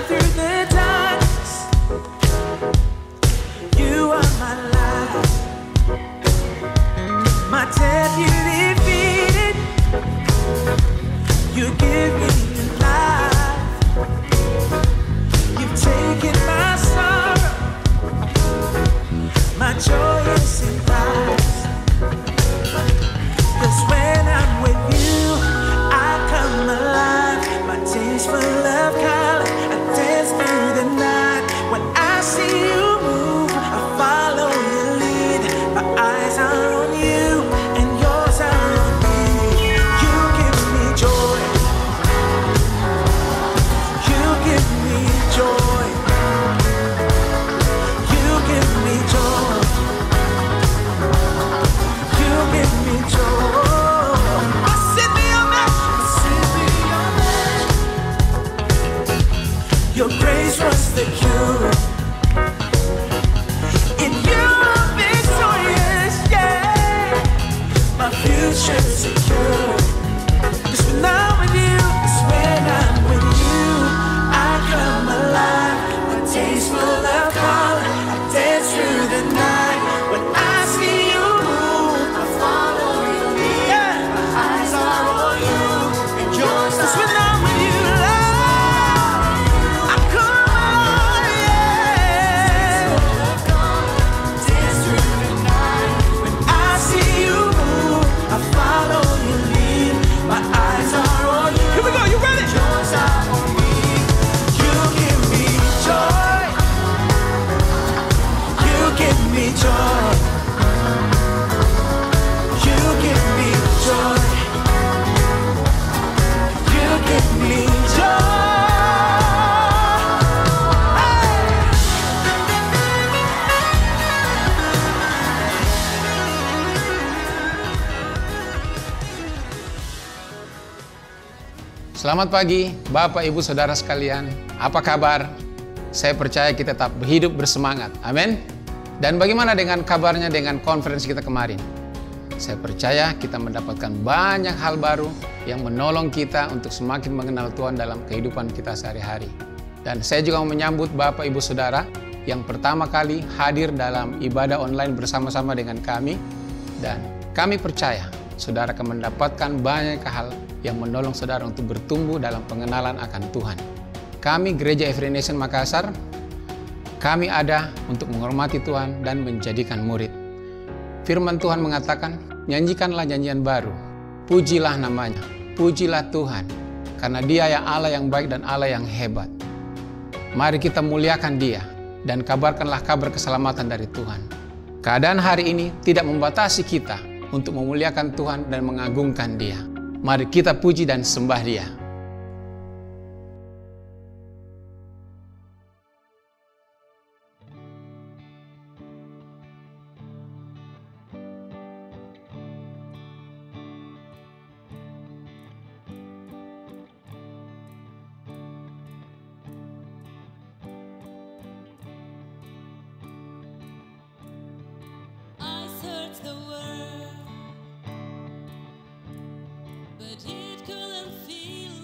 shine through the darkness. You are my light. My death you defeated. You give me life. You've taken my sorrow. My joy is in Christ. 'Cause when I'm with you, I come alive. My days full of color. I dance through the night. When I see you move, I follow your lead. My eyes are on you, and yours are on me. You give me joy. You give me joy. You give me joy. You give me joy. Your grace was the cure. In you I'm victorious, yeah. My future's secure. 'Cause when I'm with you, 'cause when I'm with you, I come alive. My days full of color. I dance through the night. When I see you move, I follow your lead. Yeah. My eyes are on you, and yours. 'Cause when I'm with you, joy. You give me joy. You give me joy. Selamat pagi, Bapak, Ibu, Saudara sekalian. Apa kabar? Saya percaya kita tetap hidup bersemangat. Amin. Dan bagaimana dengan kabarnya dengan konferensi kita kemarin? Saya percaya kita mendapatkan banyak hal baru yang menolong kita untuk semakin mengenal Tuhan dalam kehidupan kita sehari-hari. Dan saya juga mau menyambut Bapak, Ibu, Saudara yang pertama kali hadir dalam ibadah online bersama-sama dengan kami. Dan kami percaya saudara akan mendapatkan banyak hal yang menolong saudara untuk bertumbuh dalam pengenalan akan Tuhan. Kami Gereja Every Nation Makassar, kami ada untuk menghormati Tuhan dan menjadikan murid. Firman Tuhan mengatakan, nyanyikanlah nyanyian baru, pujilah namanya, pujilah Tuhan, karena Dia yang Allah yang baik dan Allah yang hebat. Mari kita muliakan Dia dan kabarkanlah kabar keselamatan dari Tuhan. Keadaan hari ini tidak membatasi kita untuk memuliakan Tuhan dan mengagungkan Dia. Mari kita puji dan sembah Dia. I searched the world, but it couldn't feel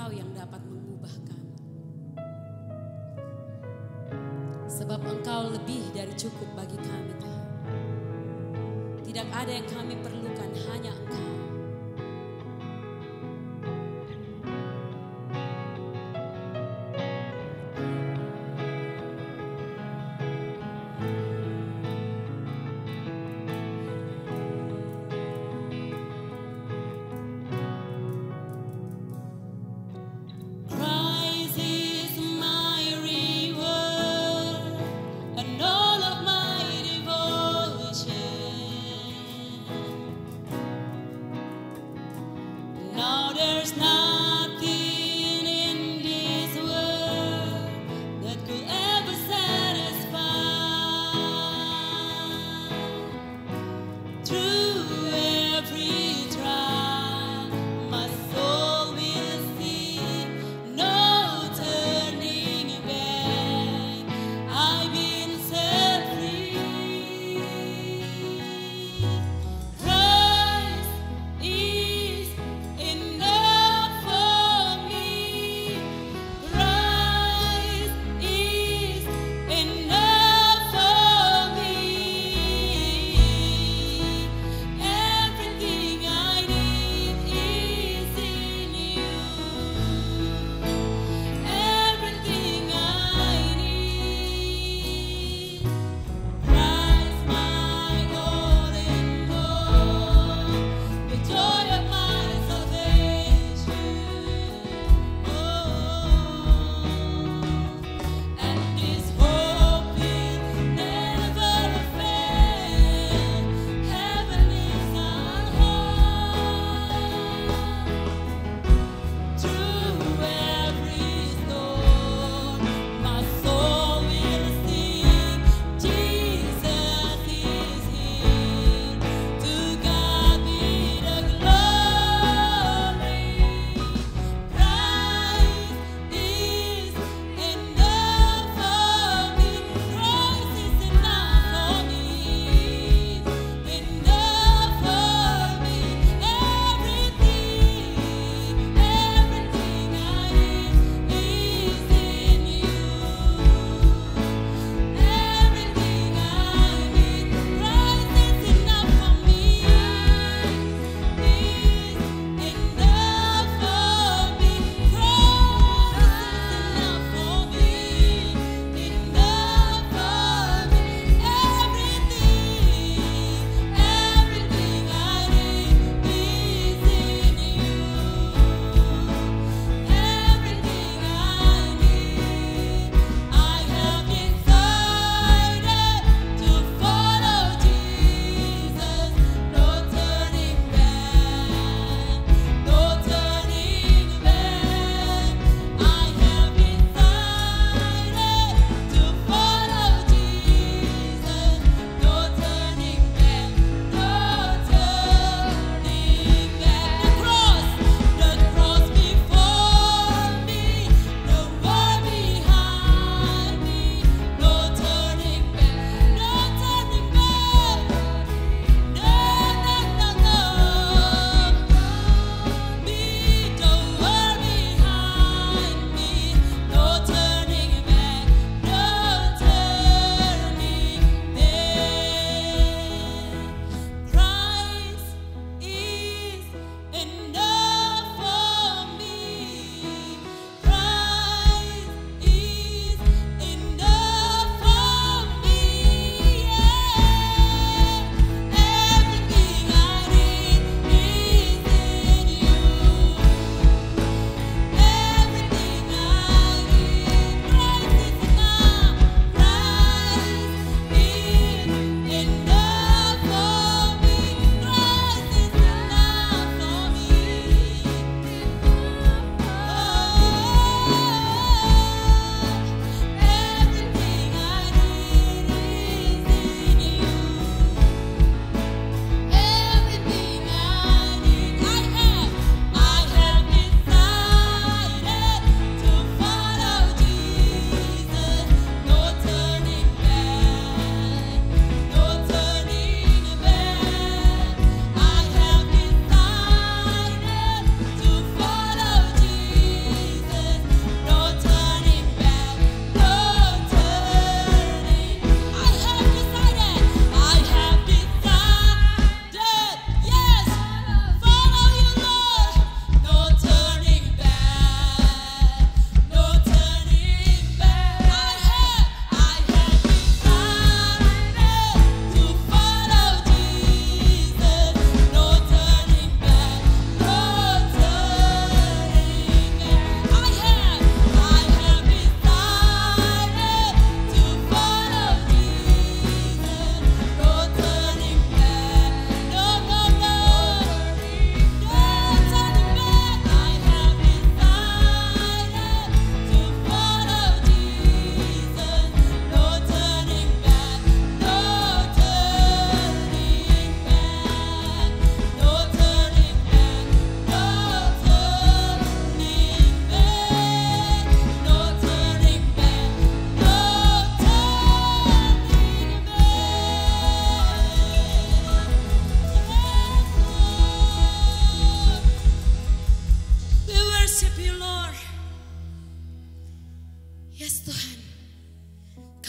Engkau yang dapat mengubah kami. Sebab Engkau lebih dari cukup bagi kami, Tuhan. Tidak ada yang kami perlukan, hanya Engkau. Christ is my reward and all of my devotion.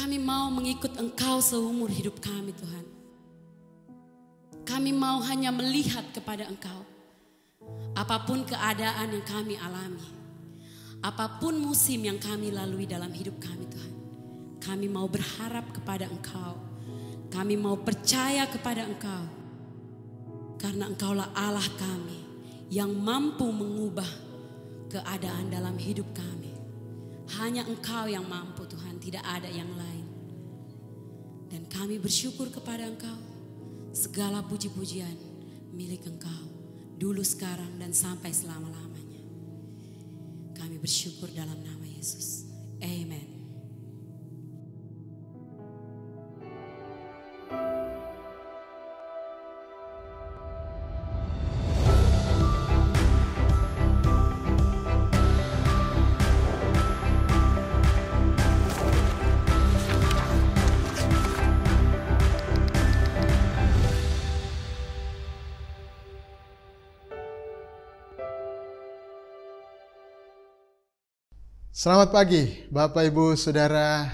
kami mau mengikut Engkau seumur hidup kami Tuhan. Kami mau hanya melihat kepada Engkau. Apapun keadaan yang kami alami, apapun musim yang kami lalui dalam hidup kami Tuhan, kami mau berharap kepada Engkau. Kami mau percaya kepada Engkau. Karena Engkaulah Allah kami yang mampu mengubah keadaan dalam hidup kami. Hanya Engkau yang mampu Tuhan, tidak ada yang lain. Dan kami bersyukur kepada Engkau. Segala puji-pujian milik Engkau. Dulu, sekarang, dan sampai selama-lamanya. Kami bersyukur dalam nama Yesus. Amen. Selamat pagi Bapak Ibu Saudara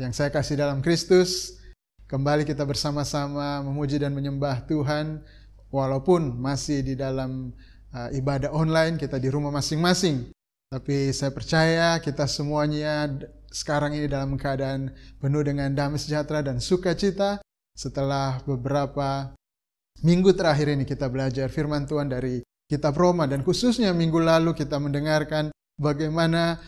yang saya kasih dalam Kristus. Kembali kita bersama-sama memuji dan menyembah Tuhan. Walaupun masih di dalam ibadah online, kita di rumah masing-masing. Tapi saya percaya kita semuanya sekarang ini dalam keadaan penuh dengan damai sejahtera dan sukacita. Setelah beberapa minggu terakhir ini kita belajar firman Tuhan dari kitab Roma. Dan khususnya minggu lalu kita mendengarkan bagaimana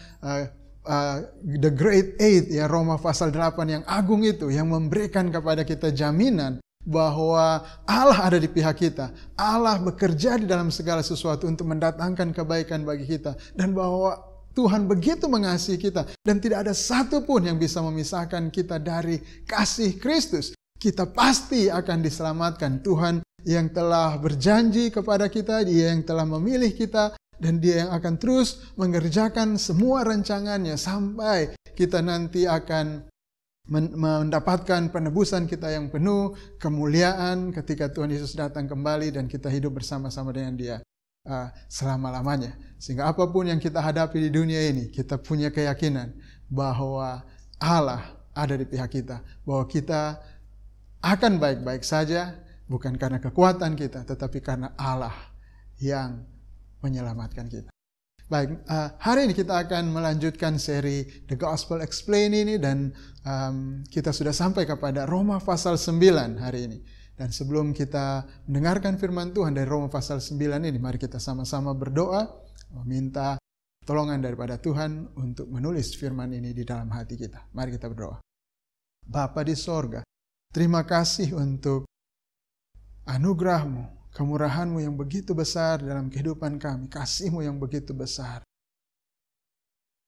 the great eight, ya, Roma pasal 8 yang agung itu, yang memberikan kepada kita jaminan bahwa Allah ada di pihak kita. Allah bekerja di dalam segala sesuatu untuk mendatangkan kebaikan bagi kita. Dan bahwa Tuhan begitu mengasihi kita. Dan tidak ada satupun yang bisa memisahkan kita dari kasih Kristus. Kita pasti akan diselamatkan. Tuhan yang telah berjanji kepada kita, Dia yang telah memilih kita, dan Dia yang akan terus mengerjakan semua rancangannya sampai kita nanti akan mendapatkan penebusan kita yang penuh, kemuliaan ketika Tuhan Yesus datang kembali dan kita hidup bersama-sama dengan Dia selama-lamanya. Sehingga apapun yang kita hadapi di dunia ini, kita punya keyakinan bahwa Allah ada di pihak kita, bahwa kita akan baik-baik saja, bukan karena kekuatan kita, tetapi karena Allah yang menyelamatkan kita. Baik, hari ini kita akan melanjutkan seri The Gospel Explained ini, dan kita sudah sampai kepada Roma pasal 9 hari ini. Dan sebelum kita mendengarkan firman Tuhan dari Roma pasal 9 ini, mari kita sama-sama berdoa, meminta pertolongan daripada Tuhan untuk menulis firman ini di dalam hati kita. Mari kita berdoa. Bapa di sorga, terima kasih untuk anugerah-Mu, kemurahan-Mu yang begitu besar dalam kehidupan kami, kasih-Mu yang begitu besar.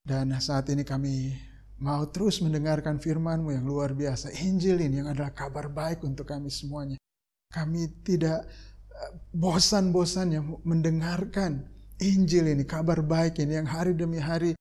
Dan saat ini kami mau terus mendengarkan firman-Mu yang luar biasa, Injil ini yang adalah kabar baik untuk kami semuanya. Kami tidak bosan-bosannya mendengarkan Injil ini, kabar baik ini yang hari demi hari,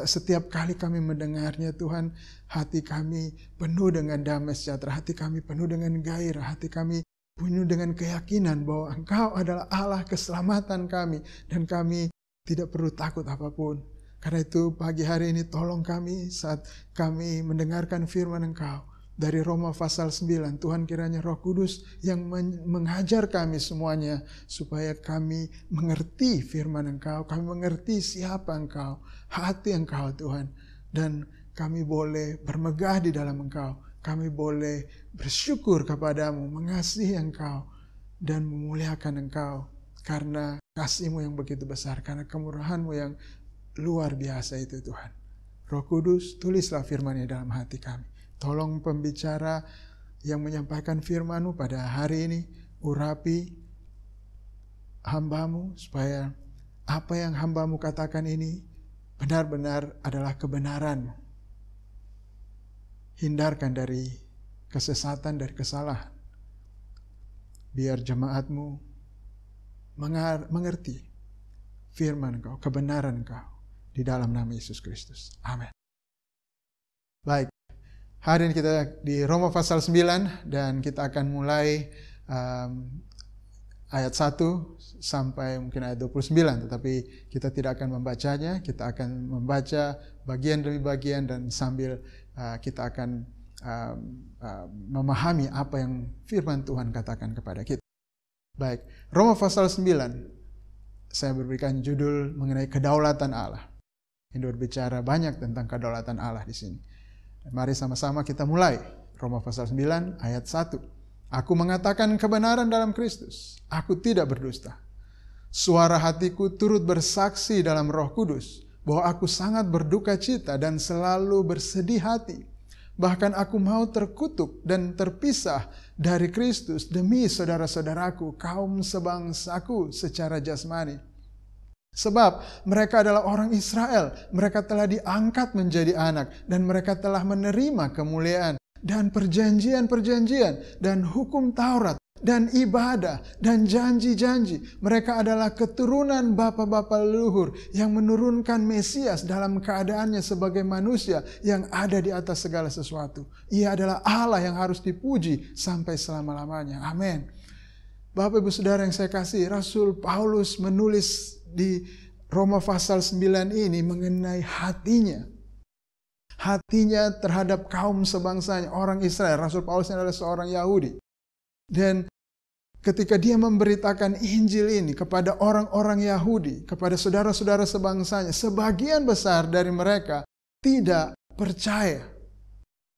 setiap kali kami mendengarnya Tuhan, hati kami penuh dengan damai sejahtera, hati kami penuh dengan gairah, hati kami penuh dengan keyakinan bahwa Engkau adalah Allah keselamatan kami. Dan kami tidak perlu takut apapun. Karena itu pagi hari ini tolong kami saat kami mendengarkan firman Engkau. Dari Roma pasal 9. Tuhan kiranya Roh Kudus yang mengajar kami semuanya. Supaya kami mengerti firman Engkau. Kami mengerti siapa Engkau. Hati Engkau Tuhan. Dan kami boleh bermegah di dalam Engkau. Kami boleh bersyukur kepadamu, mengasihi Engkau, dan memuliakan Engkau. Karena kasih-Mu yang begitu besar, karena kemurahan-Mu yang luar biasa itu Tuhan. Roh Kudus, tulislah firman-Nya dalam hati kami. Tolong pembicara yang menyampaikan firman-Mu pada hari ini, urapi hamba-Mu, supaya apa yang hamba-Mu katakan ini benar-benar adalah kebenaran-Mu. Hindarkan dari kesesatan, dari kesalahan. Biar jemaat-Mu mengerti firman Engkau, kebenaran Engkau di dalam nama Yesus Kristus. Amin. Baik, hari ini kita di Roma pasal 9 dan kita akan mulai ayat 1 sampai mungkin ayat 29, tetapi kita tidak akan membacanya, kita akan membaca bagian demi bagian dan sambil kita akan memahami apa yang firman Tuhan katakan kepada kita. Baik, Roma pasal 9, saya berikan judul mengenai kedaulatan Allah. Ini berbicara banyak tentang kedaulatan Allah di sini. Mari sama-sama kita mulai. Roma pasal 9 ayat 1. Aku mengatakan kebenaran dalam Kristus. Aku tidak berdusta. Suara hatiku turut bersaksi dalam Roh Kudus bahwa aku sangat berduka cita dan selalu bersedih hati. Bahkan aku mau terkutuk dan terpisah dari Kristus demi saudara-saudaraku, kaum sebangsaku secara jasmani. Sebab mereka adalah orang Israel, mereka telah diangkat menjadi anak, dan mereka telah menerima kemuliaan, dan perjanjian-perjanjian, dan hukum Taurat, dan ibadah, dan janji-janji. Mereka adalah keturunan bapa-bapa leluhur yang menurunkan Mesias dalam keadaannya sebagai manusia yang ada di atas segala sesuatu. Ia adalah Allah yang harus dipuji sampai selama-lamanya. Amin. Bapak Ibu Saudara yang saya kasih, Rasul Paulus menulis di Roma pasal 9 ini mengenai hatinya. Hatinya terhadap kaum sebangsanya, orang Israel. Rasul Paulus adalah seorang Yahudi. Dan ketika dia memberitakan Injil ini kepada orang-orang Yahudi, kepada saudara-saudara sebangsanya, sebagian besar dari mereka tidak percaya.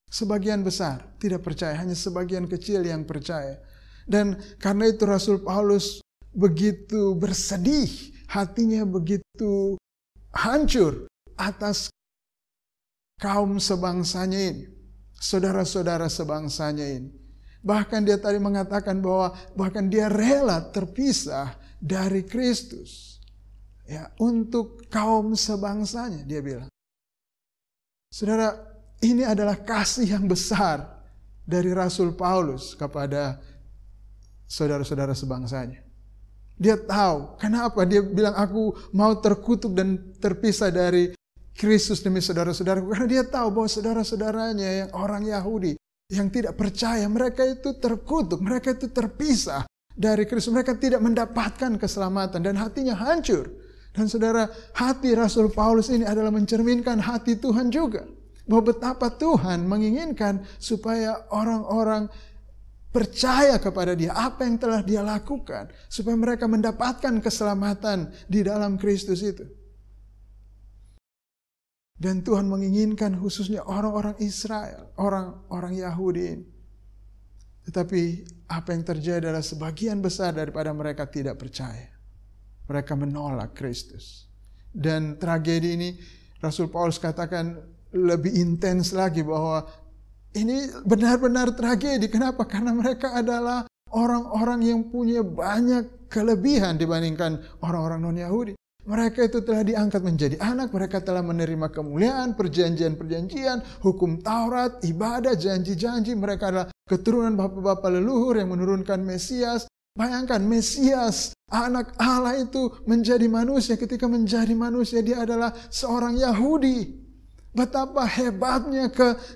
Sebagian besar tidak percaya, hanya sebagian kecil yang percaya. Dan karena itu Rasul Paulus begitu bersedih, hatinya begitu hancur atas kaum sebangsanya ini, saudara-saudara sebangsanya ini. Bahkan dia tadi mengatakan bahwa bahkan dia rela terpisah dari Kristus. Ya, untuk kaum sebangsanya, dia bilang. Saudara, ini adalah kasih yang besar dari Rasul Paulus kepada saudara-saudara sebangsanya. Dia tahu kenapa dia bilang aku mau terkutuk dan terpisah dari Kristus demi saudara-saudaraku. Karena dia tahu bahwa saudara-saudaranya yang orang Yahudi yang tidak percaya, mereka itu terkutuk, mereka itu terpisah dari Kristus. Mereka tidak mendapatkan keselamatan dan hatinya hancur. Dan saudara, hati Rasul Paulus ini adalah mencerminkan hati Tuhan juga. Bahwa betapa Tuhan menginginkan supaya orang-orang percaya kepada dia, apa yang telah dia lakukan. Supaya mereka mendapatkan keselamatan di dalam Kristus itu. Dan Tuhan menginginkan khususnya orang-orang Israel, orang-orang Yahudi ini. Tetapi apa yang terjadi adalah sebagian besar daripada mereka tidak percaya. Mereka menolak Kristus. Dan tragedi ini Rasul Paulus katakan lebih intens lagi bahwa ini benar-benar tragedi. Kenapa? Karena mereka adalah orang-orang yang punya banyak kelebihan dibandingkan orang-orang non-Yahudi. Mereka itu telah diangkat menjadi anak, mereka telah menerima kemuliaan, perjanjian-perjanjian, hukum Taurat, ibadah, janji-janji. Mereka adalah keturunan bapa-bapa leluhur yang menurunkan Mesias. Bayangkan Mesias, anak Allah itu menjadi manusia. Ketika menjadi manusia, dia adalah seorang Yahudi. Betapa hebatnya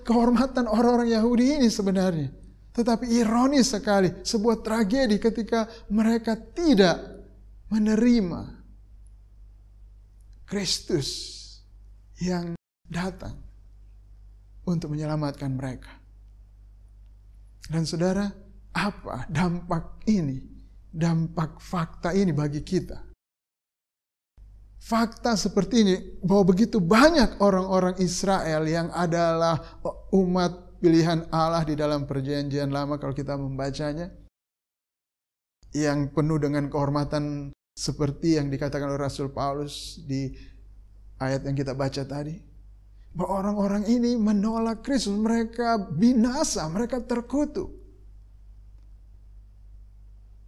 kehormatan orang-orang Yahudi ini sebenarnya. Tetapi ironis sekali, sebuah tragedi ketika mereka tidak menerima Kristus yang datang untuk menyelamatkan mereka. Dan saudara, apa dampak ini? Dampak fakta ini bagi kita. Fakta seperti ini, bahwa begitu banyak orang-orang Israel yang adalah umat pilihan Allah di dalam perjanjian lama kalau kita membacanya, yang penuh dengan kehormatan seperti yang dikatakan oleh Rasul Paulus di ayat yang kita baca tadi. Bahwa orang-orang ini menolak Kristus, mereka binasa, mereka terkutuk.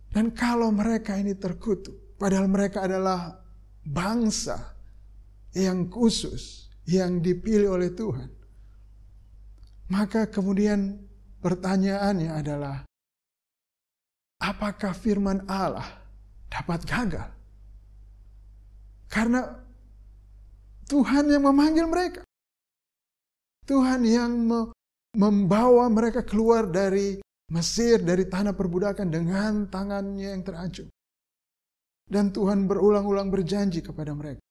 Dan kalau mereka ini terkutuk, padahal mereka adalah bangsa yang khusus, yang dipilih oleh Tuhan. Maka kemudian pertanyaannya adalah, apakah firman Allah dapat gagal? Karena Tuhan yang memanggil mereka. Tuhan yang membawa mereka keluar dari Mesir, dari tanah perbudakan dengan tangannya yang teracung. Dan Tuhan berulang-ulang berjanji kepada mereka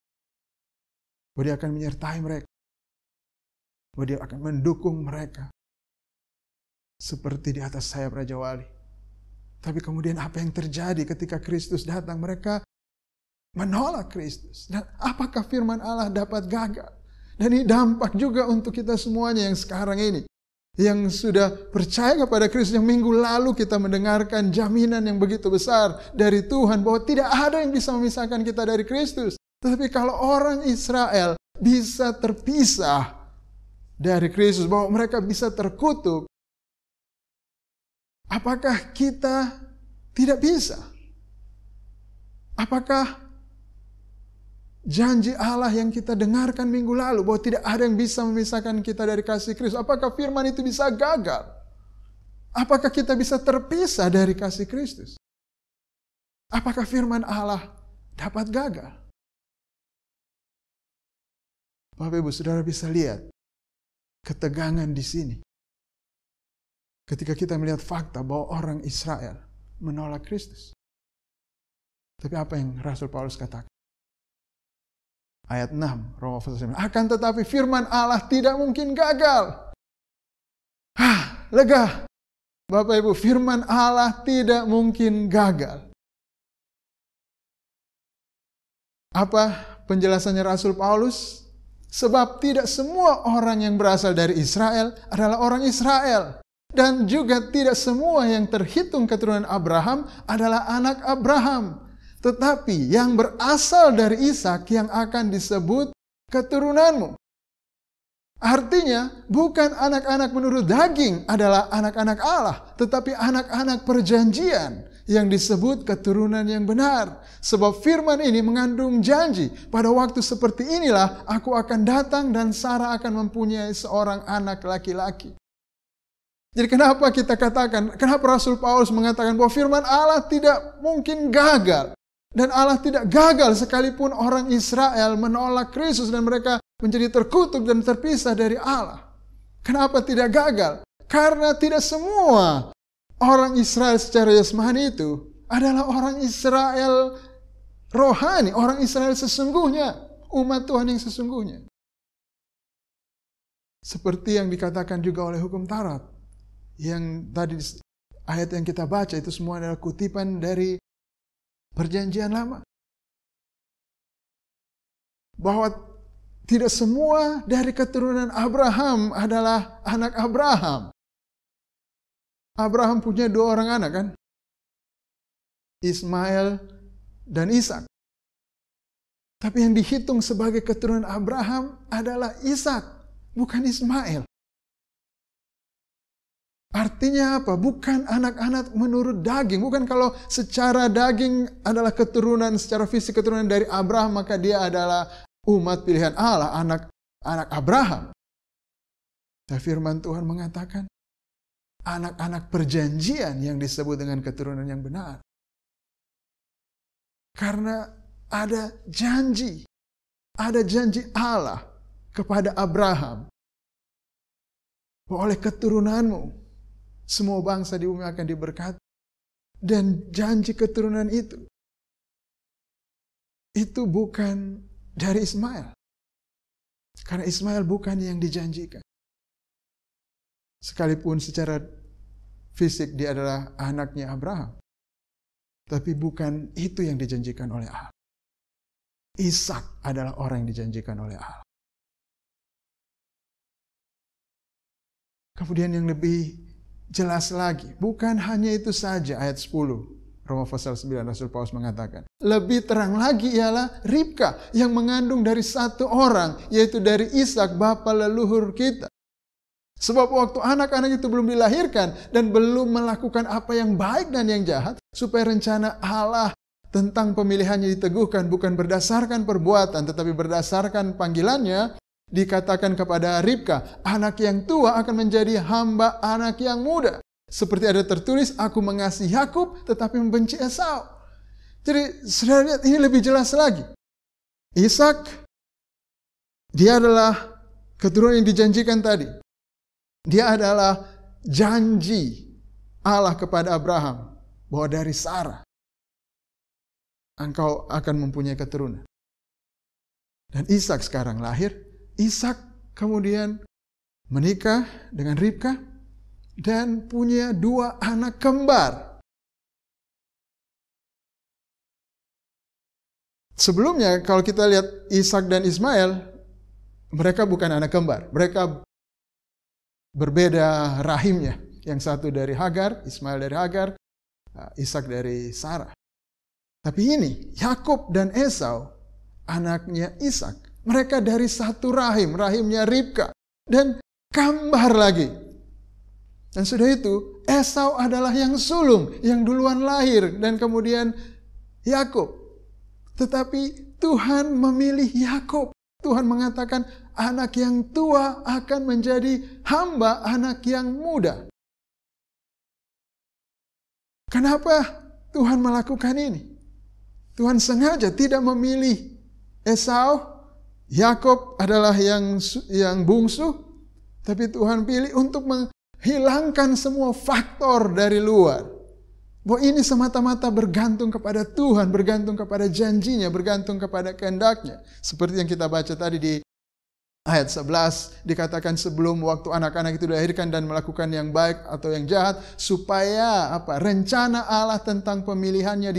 bahwa Dia akan menyertai mereka. bahwa Dia akan mendukung mereka seperti di atas sayap Raja Wali. Tapi kemudian apa yang terjadi ketika Kristus datang? Mereka menolak Kristus. Dan apakah firman Allah dapat gagal? Dan ini dampak juga untuk kita semuanya yang sekarang ini, yang sudah percaya kepada Kristus. Yang minggu lalu kita mendengarkan jaminan yang begitu besar dari Tuhan bahwa tidak ada yang bisa memisahkan kita dari Kristus. Tetapi kalau orang Israel bisa terpisah dari Kristus, bahwa mereka bisa terkutuk, apakah kita tidak bisa? Apakah janji Allah yang kita dengarkan minggu lalu bahwa tidak ada yang bisa memisahkan kita dari kasih Kristus, apakah firman itu bisa gagal? Apakah kita bisa terpisah dari kasih Kristus? Apakah firman Allah dapat gagal? Bapak Ibu Saudara bisa lihat ketegangan di sini. Ketika kita melihat fakta bahwa orang Israel menolak Kristus. Tapi apa yang Rasul Paulus katakan? Ayat 6, Roma pasal 9. Akan tetapi firman Allah tidak mungkin gagal. Lega. Bapak Ibu, firman Allah tidak mungkin gagal. Apa penjelasannya Rasul Paulus? Sebab tidak semua orang yang berasal dari Israel adalah orang Israel. Dan juga tidak semua yang terhitung keturunan Abraham adalah anak Abraham. Tetapi yang berasal dari Ishak yang akan disebut keturunanmu. Artinya bukan anak-anak menurut daging adalah anak-anak Allah. Tetapi anak-anak perjanjian yang disebut keturunan yang benar. Sebab firman ini mengandung janji. Pada waktu seperti inilah aku akan datang dan Sarah akan mempunyai seorang anak laki-laki. Jadi kenapa kita katakan, kenapa Rasul Paulus mengatakan bahwa firman Allah tidak mungkin gagal. Dan Allah tidak gagal sekalipun orang Israel menolak Kristus dan mereka menjadi terkutuk dan terpisah dari Allah. Kenapa tidak gagal? Karena tidak semua orang Israel secara jasmani itu adalah orang Israel rohani, orang Israel sesungguhnya, umat Tuhan yang sesungguhnya. Seperti yang dikatakan juga oleh hukum Taurat. Yang tadi ayat yang kita baca itu semua adalah kutipan dari Perjanjian Lama. Bahwa tidak semua dari keturunan Abraham adalah anak Abraham. Abraham punya 2 orang anak kan? Ismail dan Ishak. Tapi yang dihitung sebagai keturunan Abraham adalah Ishak, bukan Ismail. Artinya apa? Bukan anak-anak menurut daging. Bukan kalau secara daging adalah keturunan, secara fisik keturunan dari Abraham, maka dia adalah umat pilihan Allah, anak Abraham. Dan firman Tuhan mengatakan, anak-anak perjanjian yang disebut dengan keturunan yang benar. Karena ada janji Allah kepada Abraham. Oleh keturunanmu, semua bangsa di bumi akan diberkati. Dan janji keturunan itu bukan dari Ismail. Karena Ismail bukan yang dijanjikan. Sekalipun secara fisik dia adalah anaknya Abraham. Tapi bukan itu yang dijanjikan oleh Allah. Ishak adalah orang yang dijanjikan oleh Allah. Kemudian yang lebih jelas lagi, bukan hanya itu saja ayat 10. Roma pasal 9 Rasul Paulus mengatakan, lebih terang lagi ialah Ribka yang mengandung dari satu orang, yaitu dari Ishak bapa leluhur kita. Sebab waktu anak-anak itu belum dilahirkan dan belum melakukan apa yang baik dan yang jahat, supaya rencana Allah tentang pemilihannya diteguhkan bukan berdasarkan perbuatan tetapi berdasarkan panggilannya, dikatakan kepada Ribka, anak yang tua akan menjadi hamba anak yang muda. Seperti ada tertulis, aku mengasihi Yakub tetapi membenci Esau. Jadi saudara lihat, ini lebih jelas lagi. Ishak, dia adalah keturunan yang dijanjikan tadi. Dia adalah janji Allah kepada Abraham bahwa dari Sarah engkau akan mempunyai keturunan. Dan Ishak sekarang lahir. Ishak kemudian menikah dengan Ribka dan punya 2 anak kembar. Sebelumnya kalau kita lihat Ishak dan Ismail, mereka bukan anak kembar. Mereka berbeda rahimnya. Yang satu dari Hagar, Ismail dari Hagar, Ishak dari Sarah. Tapi ini Yakub dan Esau, anaknya Ishak. Mereka dari satu rahim, rahimnya Ribka. Dan kembar lagi. Dan sudah itu, Esau adalah yang sulung, yang duluan lahir. Dan kemudian Yakub. Tetapi Tuhan memilih Yakub. Tuhan mengatakan anak yang tua akan menjadi hamba anak yang muda. Kenapa Tuhan melakukan ini? Tuhan sengaja tidak memilih Esau. Yakub adalah yang bungsu. Tapi Tuhan pilih untuk menghilangkan semua faktor dari luar. Bahwa ini semata-mata bergantung kepada Tuhan, bergantung kepada janjinya, bergantung kepada kehendaknya. Seperti yang kita baca tadi di ayat 11, dikatakan sebelum waktu anak-anak itu dilahirkan dan melakukan yang baik atau yang jahat, supaya rencana Allah tentang pemilihannya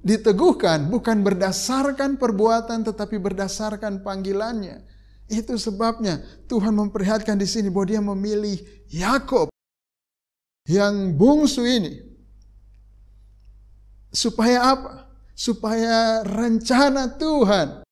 diteguhkan, bukan berdasarkan perbuatan tetapi berdasarkan panggilannya. Itu sebabnya Tuhan memperlihatkan di sini bahwa Dia memilih Yakub yang bungsu ini. Supaya apa? Supaya rencana Tuhan,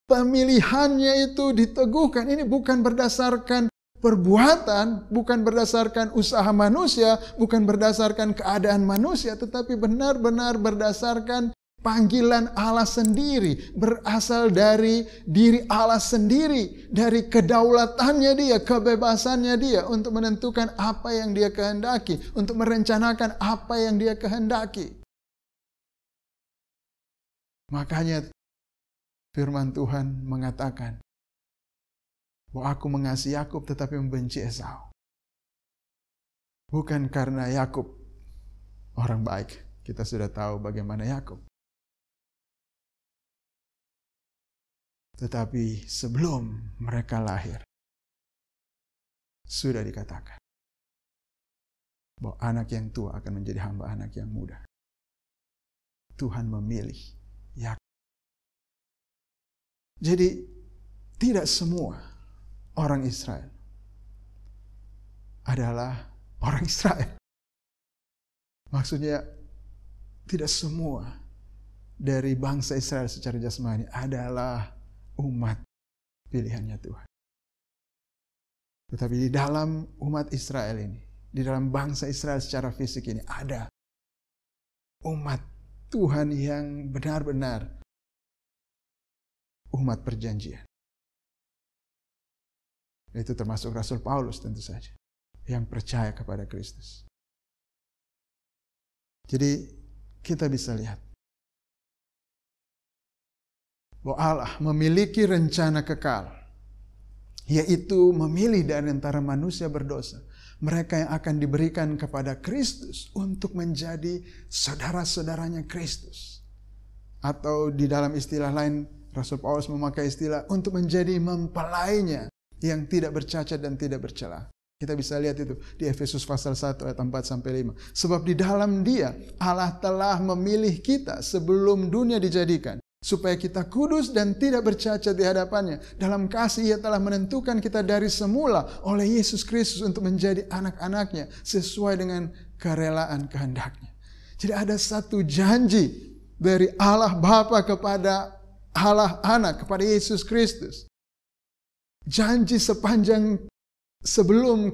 pemilihannya itu diteguhkan. Ini bukan berdasarkan perbuatan, bukan berdasarkan usaha manusia, bukan berdasarkan keadaan manusia, tetapi benar-benar berdasarkan panggilan Allah sendiri, berasal dari diri Allah sendiri, dari kedaulatannya Dia, kebebasannya Dia untuk menentukan apa yang Dia kehendaki, untuk merencanakan apa yang Dia kehendaki. Makanya firman Tuhan mengatakan bahwa aku mengasihi Yakub tetapi membenci Esau. Bukan karena Yakub orang baik. Kita sudah tahu bagaimana Yakub. Tetapi sebelum mereka lahir, sudah dikatakan bahwa anak yang tua akan menjadi hamba anak yang muda. Tuhan memilih Yakub. Jadi tidak semua orang Israel adalah orang Israel. Maksudnya tidak semua dari bangsa Israel secara jasmani adalah umat pilihannya Tuhan. Tetapi di dalam umat Israel ini, di dalam bangsa Israel secara fisik ini, ada umat Tuhan yang benar-benar umat perjanjian. Itu termasuk Rasul Paulus tentu saja, yang percaya kepada Kristus. Jadi kita bisa lihat bahwa Allah memiliki rencana kekal, yaitu memilih dari antara manusia berdosa, mereka yang akan diberikan kepada Kristus untuk menjadi saudara-saudaranya Kristus. Atau di dalam istilah lain, Rasul Paulus memakai istilah untuk menjadi mempelainya yang tidak bercacat dan tidak bercela. Kita bisa lihat itu di Efesus pasal 1 ayat 4-5. Sebab di dalam Dia Allah telah memilih kita sebelum dunia dijadikan, supaya kita kudus dan tidak bercacat di hadapannya. Dalam kasih Ia telah menentukan kita dari semula oleh Yesus Kristus untuk menjadi anak-anaknya sesuai dengan kerelaan kehendaknya. Jadi ada satu janji dari Allah Bapa kepada Allah Anak, kepada Yesus Kristus. Janji sepanjang sebelum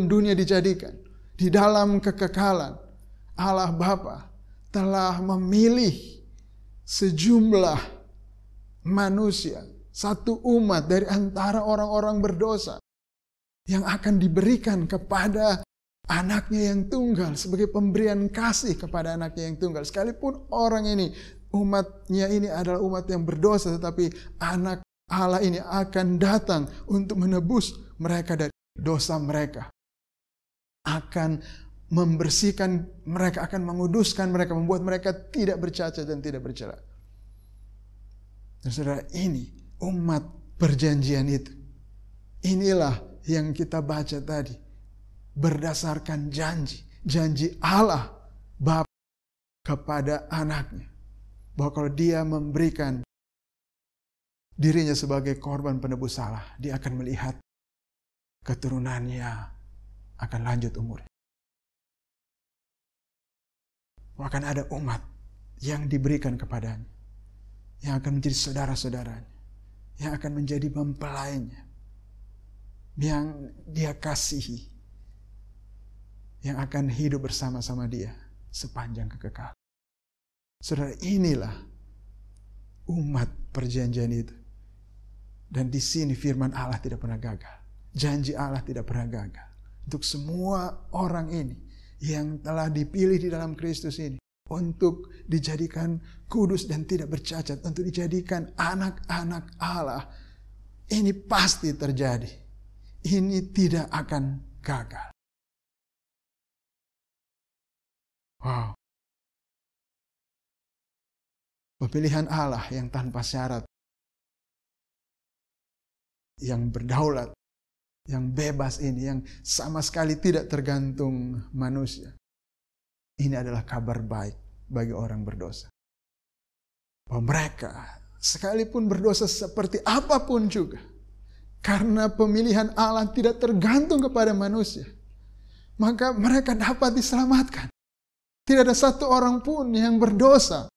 dunia dijadikan. Di dalam kekekalan Allah Bapa telah memilih sejumlah manusia, satu umat dari antara orang-orang berdosa yang akan diberikan kepada anaknya yang tunggal sebagai pemberian kasih kepada anaknya yang tunggal. Sekalipun orang ini, umatnya ini adalah umat yang berdosa, tetapi anak Allah ini akan datang untuk menebus mereka dari dosa mereka. Akan membersihkan mereka, akan menguduskan mereka, membuat mereka tidak bercacat dan tidak bercela. Dan saudara, ini umat perjanjian itu Inilah yang kita baca tadi. Berdasarkan janji Allah Bapa kepada anaknya. Bahwa kalau dia memberikan dirinya sebagai korban penebus salah, dia akan melihat keturunannya akan lanjut umur. Akan ada umat yang diberikan kepadanya, yang akan menjadi saudara-saudaranya, yang akan menjadi mempelainya, yang dia kasihi, yang akan hidup bersama-sama dia sepanjang kekekalan. Saudara, inilah umat perjanjian itu. Dan di sini firman Allah tidak pernah gagal. Janji Allah tidak pernah gagal. Untuk semua orang ini yang telah dipilih di dalam Kristus ini, untuk dijadikan kudus dan tidak bercacat, untuk dijadikan anak-anak Allah, ini pasti terjadi. Ini tidak akan gagal. Wow. Pemilihan Allah yang tanpa syarat, yang berdaulat, yang bebas ini, yang sama sekali tidak tergantung manusia. Ini adalah kabar baik bagi orang berdosa. Bahwa mereka sekalipun berdosa seperti apapun juga, karena pemilihan Allah tidak tergantung kepada manusia, maka mereka dapat diselamatkan. Tidak ada satu orang pun yang berdosa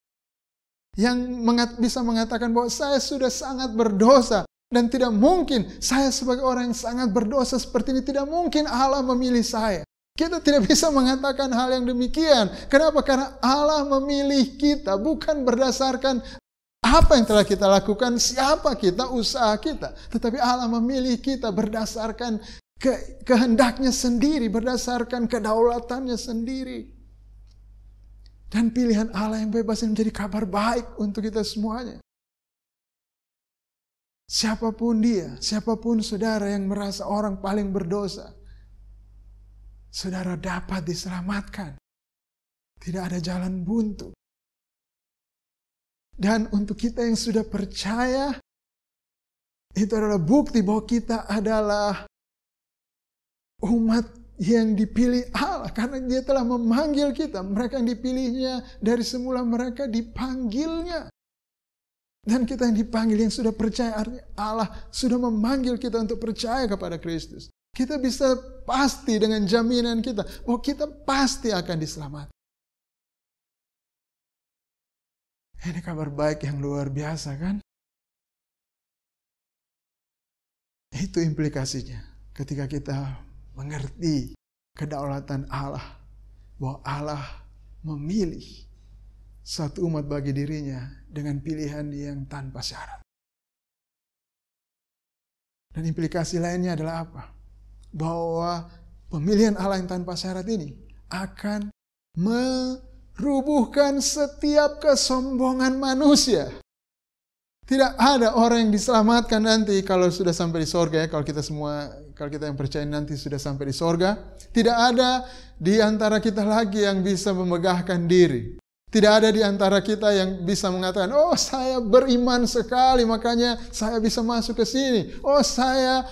yang bisa mengatakan bahwa saya sudah sangat berdosa dan tidak mungkin saya sebagai orang yang sangat berdosa seperti ini, tidak mungkin Allah memilih saya. Kita tidak bisa mengatakan hal yang demikian. Kenapa? Karena Allah memilih kita bukan berdasarkan apa yang telah kita lakukan, siapa kita, usaha kita. Tetapi Allah memilih kita berdasarkan kehendaknya sendiri, berdasarkan kedaulatannya sendiri. Dan pilihan Allah yang bebas ini menjadi kabar baik untuk kita semuanya. Siapapun dia, siapapun saudara yang merasa orang paling berdosa, saudara dapat diselamatkan. Tidak ada jalan buntu. Dan untuk kita yang sudah percaya, itu adalah bukti bahwa kita adalah umat yang dipilih Allah, karena dia telah memanggil kita. Mereka yang dipilihnya dari semula, mereka dipanggilnya. Dan kita yang dipanggil, yang sudah percaya, artinya Allah sudah memanggil kita untuk percaya kepada Kristus. Kita bisa pasti dengan jaminan kita bahwa kita pasti akan diselamatkan. Ini kabar baik yang luar biasa, kan? Itu implikasinya ketika kita mengerti kedaulatan Allah, bahwa Allah memilih satu umat bagi dirinya dengan pilihan yang tanpa syarat. Dan implikasi lainnya adalah apa? Bahwa pemilihan Allah yang tanpa syarat ini akan merubuhkan setiap kesombongan manusia. Tidak ada orang yang diselamatkan nanti kalau sudah sampai di sorga, ya. Kalau kita yang percaya nanti sudah sampai di sorga, tidak ada di antara kita lagi yang bisa memegahkan diri. Tidak ada di antara kita yang bisa mengatakan, oh saya beriman sekali makanya saya bisa masuk ke sini. Oh saya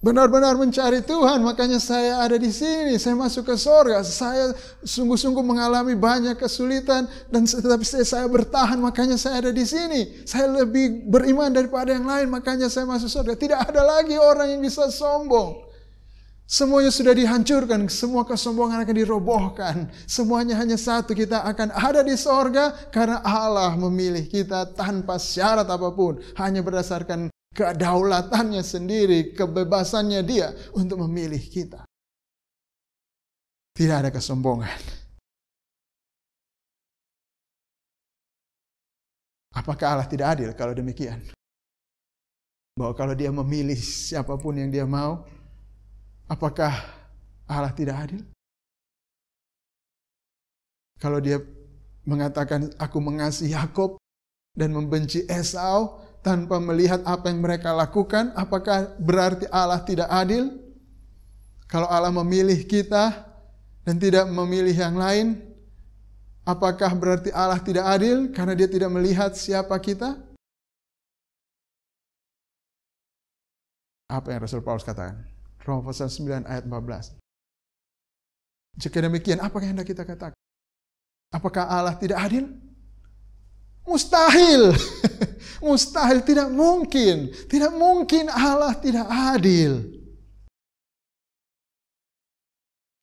benar-benar mencari Tuhan, makanya saya ada di sini, saya masuk ke sorga. Saya sungguh-sungguh mengalami banyak kesulitan, dan tetapi saya bertahan, makanya saya ada di sini. Saya lebih beriman daripada yang lain, makanya saya masuk sorga. Tidak ada lagi orang yang bisa sombong. Semuanya sudah dihancurkan, semua kesombongan akan dirobohkan. Semuanya hanya satu, kita akan ada di sorga karena Allah memilih kita tanpa syarat apapun, hanya berdasarkan kedaulatannya sendiri, kebebasannya dia untuk memilih kita. Tidak ada kesombongan. Apakah Allah tidak adil kalau demikian? Bahwa kalau dia memilih siapapun yang dia mau, apakah Allah tidak adil? Kalau dia mengatakan aku mengasihi Yakub dan membenci Esau, tanpa melihat apa yang mereka lakukan, apakah berarti Allah tidak adil? Kalau Allah memilih kita dan tidak memilih yang lain, apakah berarti Allah tidak adil karena dia tidak melihat siapa kita? Apa yang Rasul Paulus katakan? Roma pasal 9 ayat 14. Jika demikian, apa yang hendak kita katakan? Apakah Allah tidak adil? Mustahil. Mustahil, tidak mungkin. Tidak mungkin Allah tidak adil.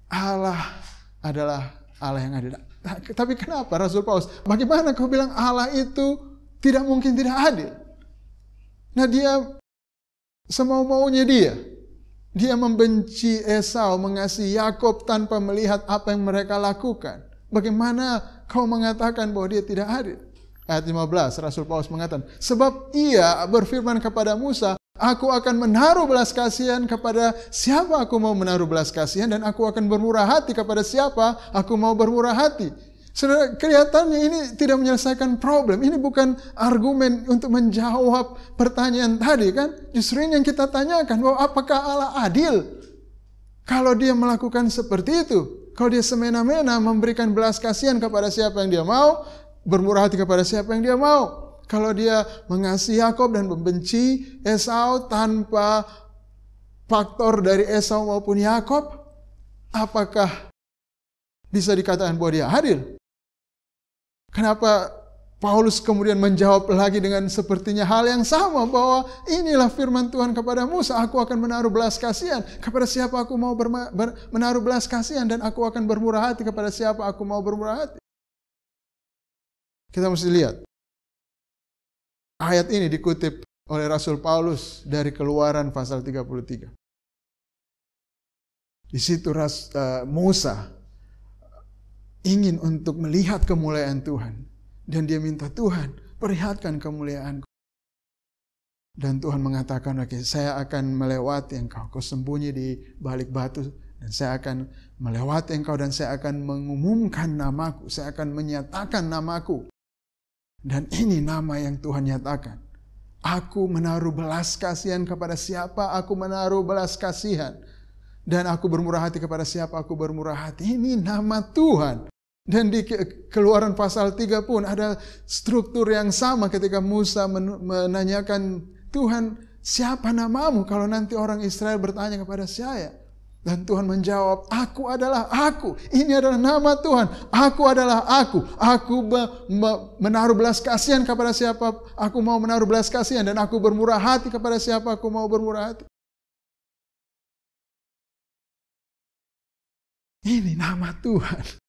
Allah adalah Allah yang adil. Tapi kenapa Rasul Paulus? Bagaimana kau bilang Allah itu tidak mungkin tidak adil? Nah, dia semau-maunya dia. Dia membenci Esau, mengasihi Yakob tanpa melihat apa yang mereka lakukan. Bagaimana kau mengatakan bahwa dia tidak adil? Ayat 15, Rasul Paulus mengatakan, sebab ia berfirman kepada Musa, aku akan menaruh belas kasihan kepada siapa aku mau menaruh belas kasihan, dan aku akan bermurah hati kepada siapa aku mau bermurah hati. Saudara, kelihatannya ini tidak menyelesaikan problem. Ini bukan argumen untuk menjawab pertanyaan tadi kan. Justru ini yang kita tanyakan, bahwa apakah Allah adil kalau dia melakukan seperti itu? Kalau dia semena-mena memberikan belas kasihan kepada siapa yang dia mau, bermurah hati kepada siapa yang dia mau. Kalau dia mengasihi Yakob dan membenci Esau tanpa faktor dari Esau maupun Yakob, apakah bisa dikatakan bahwa dia adil? Kenapa Paulus kemudian menjawab lagi dengan sepertinya hal yang sama, bahwa inilah firman Tuhan kepada Musa, aku akan menaruh belas kasihan kepada siapa aku mau menaruh belas kasihan, dan aku akan bermurah hati kepada siapa aku mau bermurah hati. Kita mesti lihat. Ayat ini dikutip oleh Rasul Paulus dari Keluaran pasal 33. Di situ Musa ingin untuk melihat kemuliaan Tuhan. Dan dia minta, Tuhan, perlihatkan kemuliaanku. Dan Tuhan mengatakan, oke, saya akan melewati engkau. Kau sembunyi di balik batu. Dan saya akan melewati engkau dan saya akan mengumumkan namaku. Saya akan menyatakan namaku. Dan ini nama yang Tuhan nyatakan. Aku menaruh belas kasihan kepada siapa aku menaruh belas kasihan. Dan aku bermurah hati kepada siapa aku bermurah hati. Ini nama Tuhan. Dan di Keluaran pasal 3 pun ada struktur yang sama ketika Musa menanyakan, Tuhan, siapa namamu kalau nanti orang Israel bertanya kepada saya? Dan Tuhan menjawab, aku adalah aku. Ini adalah nama Tuhan. Aku adalah aku. Aku menaruh belas kasihan kepada siapa aku mau menaruh belas kasihan. Dan aku bermurah hati kepada siapa aku mau bermurah hati. Ini nama Tuhan.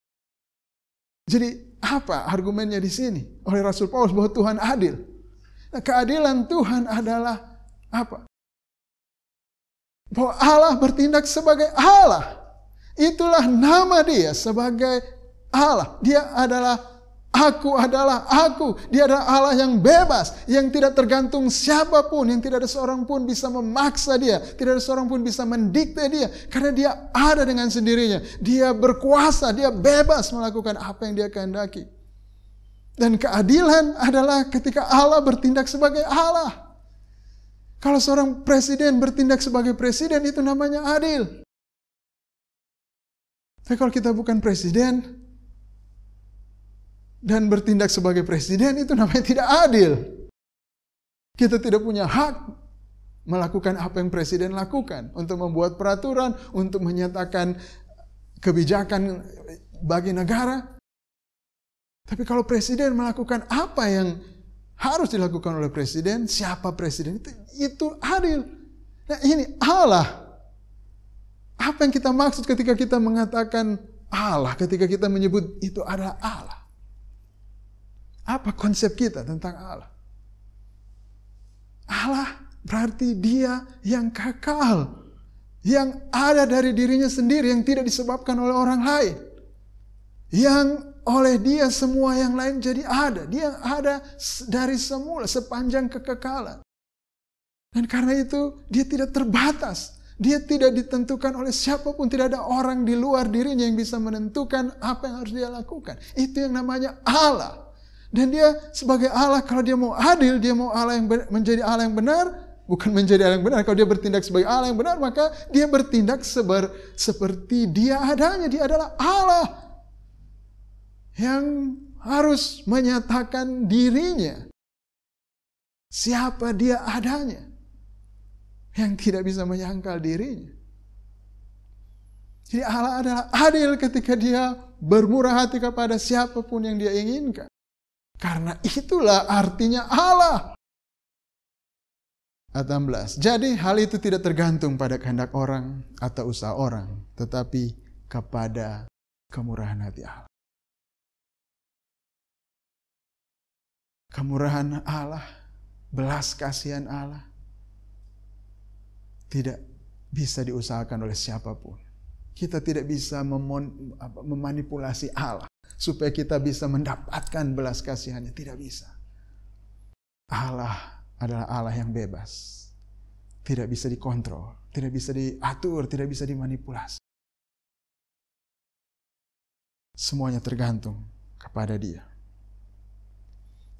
Jadi apa argumennya di sini oleh Rasul Paulus bahwa Tuhan adil? Nah, keadilan Tuhan adalah apa? Bahwa Allah bertindak sebagai Allah. Itulah nama dia sebagai Allah. Dia adalah aku. Dia adalah Allah yang bebas, yang tidak tergantung siapapun, yang tidak ada seorang pun bisa memaksa dia, tidak ada seorang pun bisa mendikte dia, karena dia ada dengan sendirinya. Dia berkuasa, dia bebas melakukan apa yang dia kehendaki. Dan keadilan adalah ketika Allah bertindak sebagai Allah. Kalau seorang presiden bertindak sebagai presiden, itu namanya adil. Tapi kalau kita bukan presiden dan bertindak sebagai presiden, itu namanya tidak adil. Kita tidak punya hak melakukan apa yang presiden lakukan. Untuk membuat peraturan, untuk menyatakan kebijakan bagi negara. Tapi kalau presiden melakukan apa yang harus dilakukan oleh presiden, siapa presiden, itu adil. Nah, ini Allah. Apa yang kita maksud ketika kita mengatakan Allah, ketika kita menyebut itu adalah Allah? Apa konsep kita tentang Allah? Allah berarti dia yang kekal, yang ada dari dirinya sendiri, yang tidak disebabkan oleh orang lain. Yang oleh dia semua yang lain jadi ada. Dia ada dari semula, sepanjang kekekalan. Dan karena itu dia tidak terbatas. Dia tidak ditentukan oleh siapapun. Tidak ada orang di luar dirinya yang bisa menentukan apa yang harus dia lakukan. Itu yang namanya Allah. Dan dia sebagai Allah, kalau dia mau adil, dia mau Allah yang menjadi Allah yang benar, bukan menjadi Allah yang benar. Kalau dia bertindak sebagai Allah yang benar, maka dia bertindak seperti dia adanya. Dia adalah Allah yang harus menyatakan dirinya, siapa dia adanya. yang tidak bisa menyangkal dirinya. Jadi Allah adalah adil ketika dia bermurah hati kepada siapapun yang dia inginkan. Karena itulah artinya Allah. Ayat 16. Jadi hal itu tidak tergantung pada kehendak orang atau usaha orang, tetapi kepada kemurahan hati Allah. Kemurahan Allah, belas kasihan Allah tidak bisa diusahakan oleh siapapun. Kita tidak bisa memanipulasi Allah supaya kita bisa mendapatkan belas kasihannya. Tidak bisa. Allah adalah Allah yang bebas. Tidak bisa dikontrol, tidak bisa diatur, tidak bisa dimanipulasi. Semuanya tergantung kepada Dia.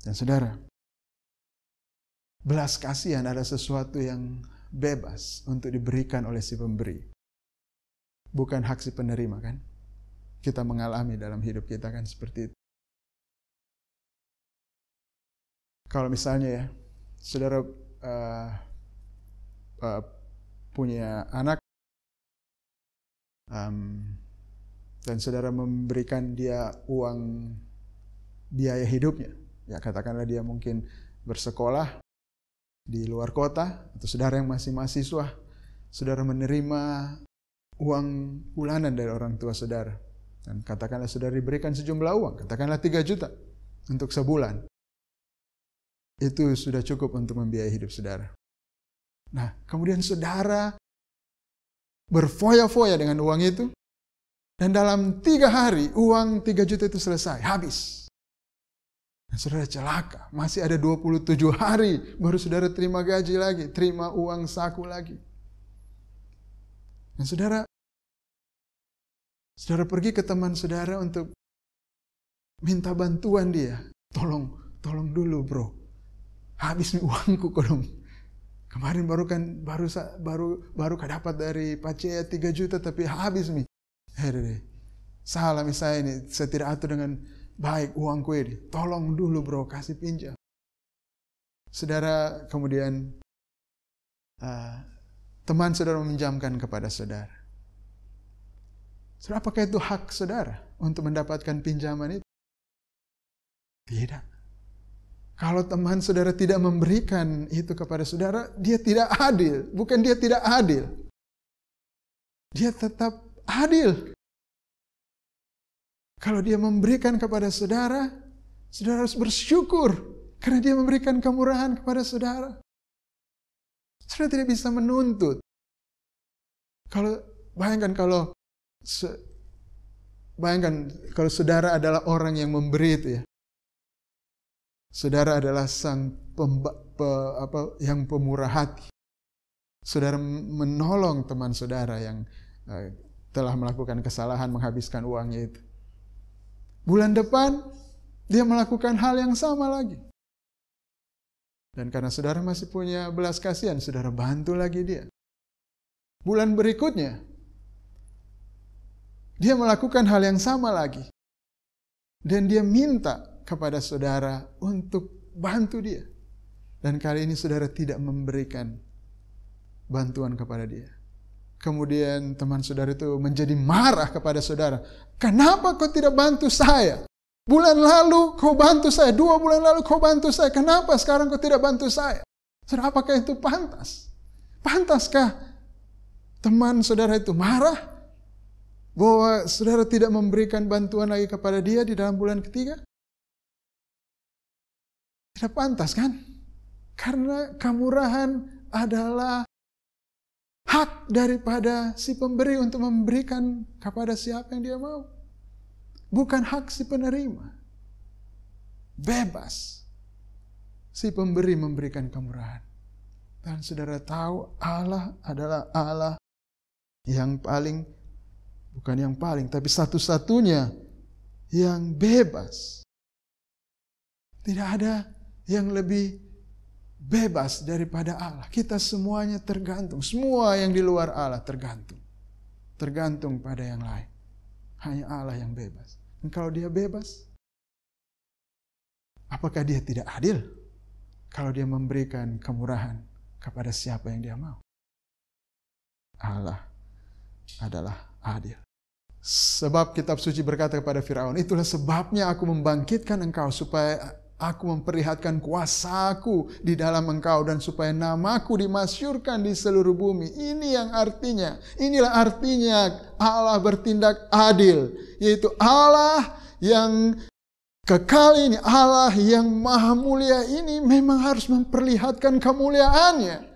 Dan saudara, belas kasihan adalah sesuatu yang bebas untuk diberikan oleh si pemberi. Bukan hak si penerima, kan? Kita mengalami dalam hidup kita kan seperti itu. Kalau misalnya ya, saudara punya anak dan saudara memberikan dia uang biaya hidupnya, ya katakanlah dia mungkin bersekolah di luar kota, atau saudara yang masih mahasiswa, saudara menerima uang bulanan dari orang tua saudara, dan katakanlah saudara diberikan sejumlah uang, katakanlah 3 juta untuk sebulan. Itu sudah cukup untuk membiayai hidup saudara. Nah, kemudian saudara berfoya-foya dengan uang itu, dan dalam 3 hari uang 3 juta itu selesai, habis. Dan saudara celaka, masih ada 27 hari baru saudara terima gaji lagi, terima uang saku lagi. Dan saudara pergi ke teman saudara untuk minta bantuan dia. Tolong dulu bro. Habis nih uangku dong. Kemarin baru dapat dari Pacea 3 juta tapi habis nih. Salah misalnya ini, saya tidak atur dengan baik uangku ini. Tolong dulu bro, kasih pinjam. Saudara kemudian teman saudara meminjamkan kepada saudara. Saudara, apakah itu hak saudara untuk mendapatkan pinjaman itu? Tidak. Kalau teman saudara tidak memberikan itu kepada saudara, dia tidak adil. Bukan dia tidak adil. Dia tetap adil. Kalau dia memberikan kepada saudara, saudara harus bersyukur karena dia memberikan kemurahan kepada saudara. Saudara tidak bisa menuntut. Bayangkan kalau saudara adalah orang yang memberi itu ya. Saudara adalah sang yang pemurah hati. Saudara menolong teman saudara yang telah melakukan kesalahan menghabiskan uangnya itu. Bulan depan dia melakukan hal yang sama lagi. Dan karena saudara masih punya belas kasihan, saudara bantu lagi dia. Bulan berikutnya dia melakukan hal yang sama lagi. Dan dia minta kepada saudara untuk bantu dia. Dan kali ini saudara tidak memberikan bantuan kepada dia. Kemudian teman saudara itu menjadi marah kepada saudara. Kenapa kau tidak bantu saya? Bulan lalu kau bantu saya, 2 bulan lalu kau bantu saya. Kenapa sekarang kau tidak bantu saya? Saudara, apakah itu pantas? Pantaskah teman saudara itu marah bahwa saudara tidak memberikan bantuan lagi kepada dia di dalam bulan ketiga? Tidak pantas kan? Karena kemurahan adalah hak daripada si pemberi untuk memberikan kepada siapa yang dia mau. Bukan hak si penerima. Bebas si pemberi memberikan kemurahan. Dan saudara tahu Allah adalah Allah yang paling, bukan yang paling, tapi satu-satunya yang bebas. Tidak ada yang lebih bebas daripada Allah. Kita semuanya tergantung. Semua yang di luar Allah tergantung. Tergantung pada yang lain. Hanya Allah yang bebas. Dan kalau dia bebas, apakah dia tidak adil? Kalau dia memberikan kemurahan kepada siapa yang dia mau. Allah adalah adil. Sebab kitab suci berkata kepada Firaun, itulah sebabnya aku membangkitkan engkau supaya aku memperlihatkan kuasaku di dalam engkau dan supaya namaku dimasyurkan di seluruh bumi. Inilah artinya Allah bertindak adil, yaitu Allah yang kekal ini, Allah yang maha mulia ini memang harus memperlihatkan kemuliaannya.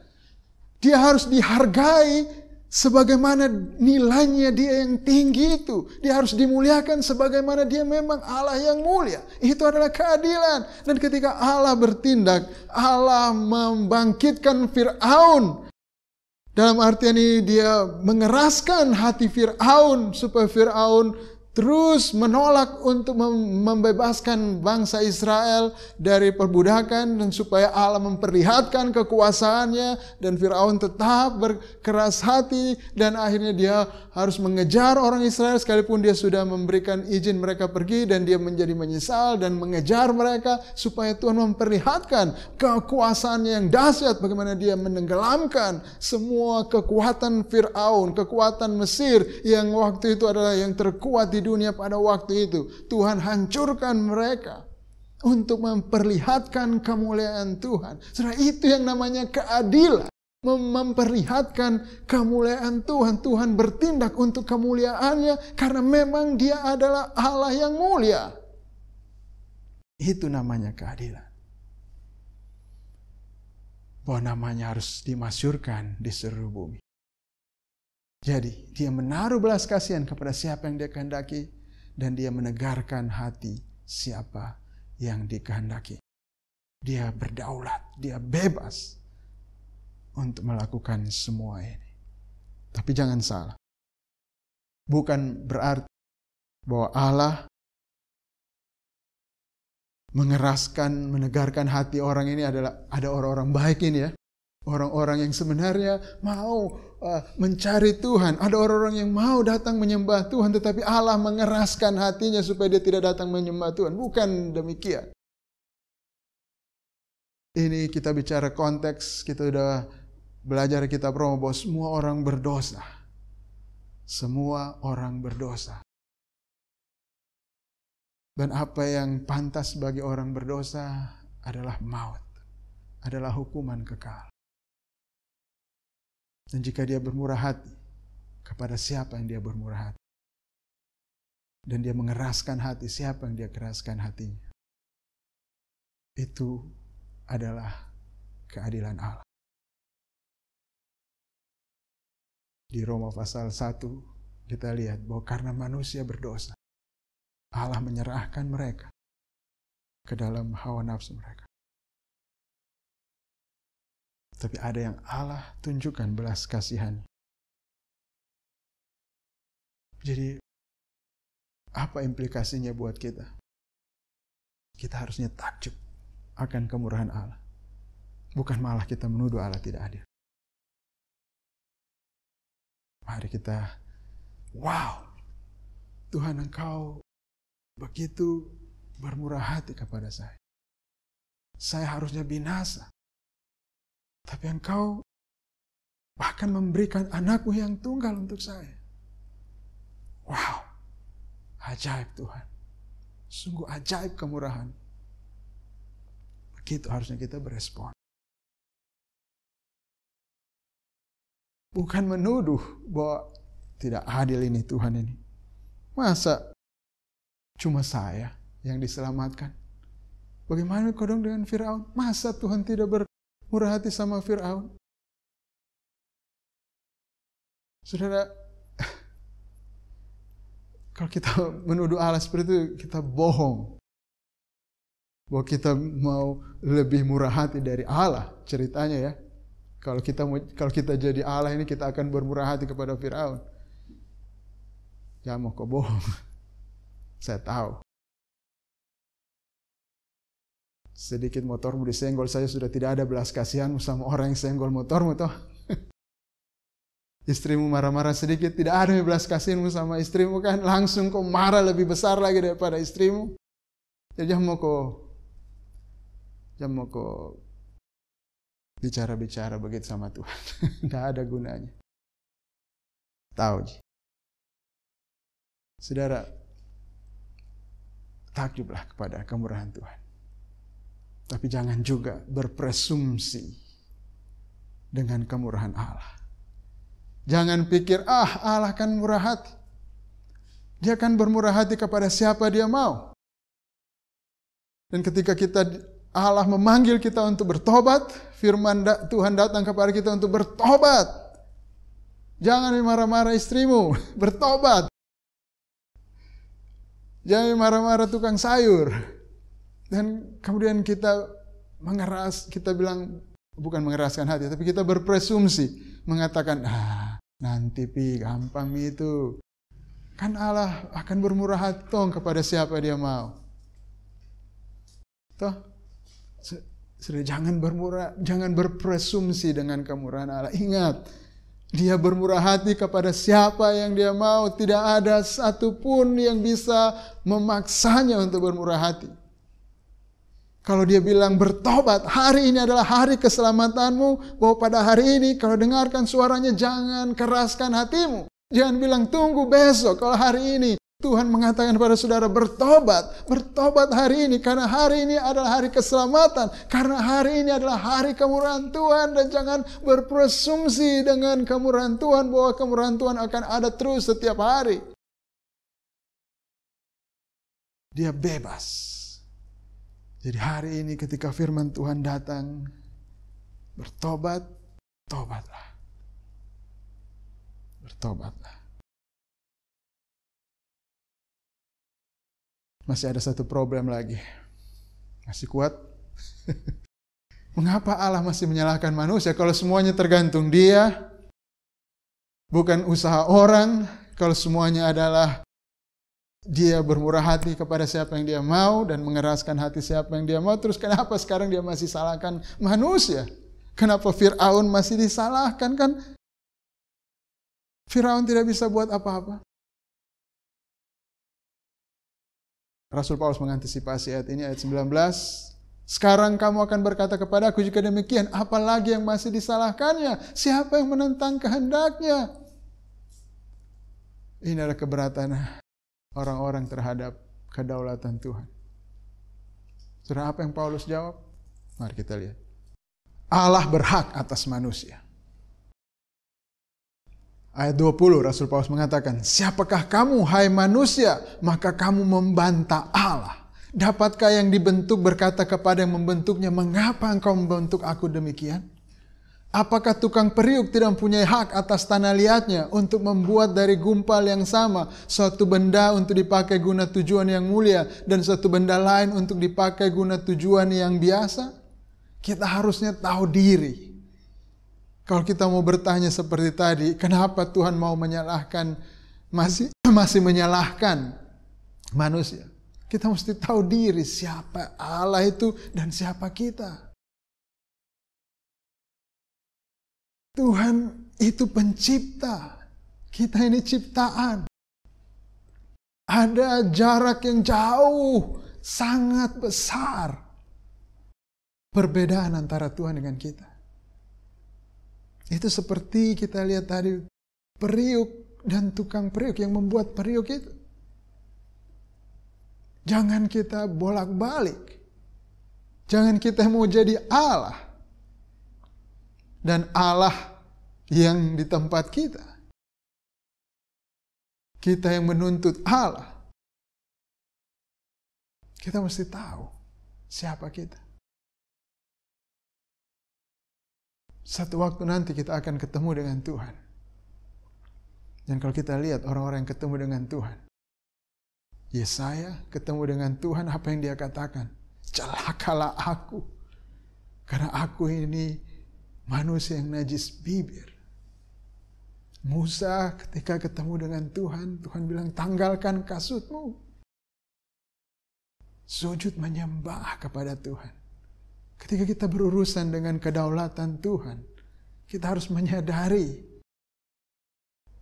Dia harus dihargai sebagaimana nilainya dia yang tinggi itu. Dia harus dimuliakan sebagaimana dia memang Allah yang mulia. Itu adalah keadilan. Dan ketika Allah bertindak, Allah membangkitkan Fir'aun. Dalam artian ini dia mengeraskan hati Fir'aun supaya Fir'aun terus menolak untuk membebaskan bangsa Israel dari perbudakan dan supaya Allah memperlihatkan kekuasaannya dan Firaun tetap berkeras hati dan akhirnya dia harus mengejar orang Israel sekalipun dia sudah memberikan izin mereka pergi dan dia menjadi menyesal dan mengejar mereka supaya Tuhan memperlihatkan kekuasaan yang dahsyat bagaimana dia menenggelamkan semua kekuatan Firaun, kekuatan Mesir yang waktu itu adalah yang terkuat di dunia pada waktu itu. Tuhan hancurkan mereka untuk memperlihatkan kemuliaan Tuhan. Saudara, itu yang namanya keadilan. Memperlihatkan kemuliaan Tuhan. Tuhan bertindak untuk kemuliaannya karena memang dia adalah Allah yang mulia. Itu namanya keadilan. Bahwa namanya harus dimasyurkan di seluruh bumi. Jadi dia menaruh belas kasihan kepada siapa yang dia kehendaki dan dia menegarkan hati siapa yang dikehendaki. Dia berdaulat, dia bebas untuk melakukan semua ini. Tapi jangan salah. Bukan berarti bahwa Allah mengeraskan, menegarkan hati orang ini adalah ada orang-orang baik ini ya. Orang-orang yang sebenarnya mau mencari Tuhan. Ada orang-orang yang mau datang menyembah Tuhan. Tetapi Allah mengeraskan hatinya supaya dia tidak datang menyembah Tuhan. Bukan demikian. Ini kita bicara konteks. Kita sudah belajar kitab Roma bahwa semua orang berdosa. Semua orang berdosa. Dan apa yang pantas bagi orang berdosa adalah maut. Adalah hukuman kekal. Dan jika dia bermurah hati, kepada siapa yang dia bermurah hati? Dan dia mengeraskan hati, siapa yang dia keraskan hatinya? Itu adalah keadilan Allah. Di Roma pasal 1 kita lihat bahwa karena manusia berdosa, Allah menyerahkan mereka ke dalam hawa nafsu mereka. Tapi ada yang Allah tunjukkan belas kasihan. Jadi apa implikasinya buat kita? Kita harusnya takjub akan kemurahan Allah. Bukan malah kita menuduh Allah tidak adil. Mari kita, wow, Tuhan Engkau begitu bermurah hati kepada saya. Saya harusnya binasa. Tapi Engkau bahkan memberikan anakmu yang tunggal untuk saya. Wow, ajaib Tuhan. Sungguh ajaib kemurahan. Begitu harusnya kita berespon. Bukan menuduh bahwa tidak adil ini Tuhan ini. Masa cuma saya yang diselamatkan? Bagaimana kodong dengan Firaun? Masa Tuhan tidak bermurah hati sama Firaun? Saudara, kalau kita menuduh Allah seperti itu, kita bohong. Bahwa kita mau lebih murah hati dari Allah, ceritanya ya. Kalau kita jadi Allah ini, kita akan bermurah hati kepada Firaun. Jangan mau kau bohong. Saya tahu. Sedikit motormu disenggol saja sudah tidak ada belas kasihanmu sama orang yang senggol motormu toh. Istrimu marah-marah sedikit, tidak ada belas kasihanmu sama istrimu kan. Langsung kau marah lebih besar lagi daripada istrimu. Jadi jangan mau kau bicara-bicara begitu sama Tuhan. Tidak ada gunanya. tahu. Saudara, takjublah kepada kemurahan Tuhan. Tapi jangan juga berpresumsi dengan kemurahan Allah. Jangan pikir, Allah kan murah hati. Dia kan bermurah hati kepada siapa dia mau. Dan ketika Allah memanggil kita untuk bertobat, firman Tuhan datang kepada kita untuk bertobat. Jangan marah-marah istrimu, bertobat. Jangan marah-marah tukang sayur. Dan kemudian kita bilang, bukan mengeraskan hati, tapi kita berpresumsi, mengatakan, nanti gampang itu. Kan Allah akan bermurah hati kepada siapa dia mau. Toh, jangan berpresumsi dengan kemurahan Allah. Ingat, dia bermurah hati kepada siapa yang dia mau. Tidak ada satupun yang bisa memaksanya untuk bermurah hati. Kalau dia bilang bertobat, hari ini adalah hari keselamatanmu, bahwa pada hari ini kalau dengarkan suaranya jangan keraskan hatimu. Jangan bilang tunggu besok. Kalau hari ini Tuhan mengatakan kepada saudara bertobat. Bertobat hari ini, karena hari ini adalah hari keselamatan. Karena hari ini adalah hari kemurahan Tuhan. Dan jangan berpresumsi dengan kemurahan Tuhan, bahwa kemurahan Tuhan akan ada terus setiap hari. Dia bebas. Jadi hari ini ketika firman Tuhan datang, bertobat, tobatlah. Bertobatlah. Masih ada satu problem lagi. Masih kuat? Mengapa Allah masih menyalahkan manusia kalau semuanya tergantung Dia? Bukan usaha orang, kalau semuanya adalah Dia bermurah hati kepada siapa yang Dia mau dan mengeraskan hati siapa yang Dia mau. Terus kenapa sekarang Dia masih salahkan manusia? Kenapa Fir'aun masih disalahkan? Kan Fir'aun tidak bisa buat apa-apa. Rasul Paulus mengantisipasi ayat ini, ayat 19. Sekarang kamu akan berkata kepadaku, jika demikian, apalagi yang masih disalahkannya? Siapa yang menentang kehendaknya? Ini adalah keberatan orang-orang terhadap kedaulatan Tuhan. Saudara, apa yang Paulus jawab? Mari kita lihat. Allah berhak atas manusia. Ayat 20, Rasul Paulus mengatakan, siapakah kamu, hai manusia, maka kamu membantah Allah. Dapatkah yang dibentuk berkata kepada yang membentuknya, mengapa engkau membentuk aku demikian? Apakah tukang periuk tidak mempunyai hak atas tanah liatnya untuk membuat dari gumpal yang sama suatu benda untuk dipakai guna tujuan yang mulia dan suatu benda lain untuk dipakai guna tujuan yang biasa? Kita harusnya tahu diri. Kalau kita mau bertanya seperti tadi, kenapa Tuhan mau menyalahkan, masih menyalahkan manusia? Kita mesti tahu diri siapa Allah itu dan siapa kita. Tuhan itu pencipta, kita ini ciptaan. Ada jarak yang jauh, sangat besar perbedaan antara Tuhan dengan kita. Itu seperti kita lihat tadi, periuk dan tukang periuk yang membuat periuk itu. Jangan kita bolak-balik. Jangan kita mau jadi Allah. Dan Allah yang di tempat kita. Kita yang menuntut Allah. Kita mesti tahu siapa kita. Satu waktu nanti kita akan ketemu dengan Tuhan. Dan kalau kita lihat orang-orang yang ketemu dengan Tuhan, Yesaya ketemu dengan Tuhan, apa yang dia katakan? Celakalah aku, karena aku ini manusia yang najis bibir. Musa ketika ketemu dengan Tuhan, Tuhan bilang tanggalkan kasutmu. Sujud menyembah kepada Tuhan. Ketika kita berurusan dengan kedaulatan Tuhan, kita harus menyadari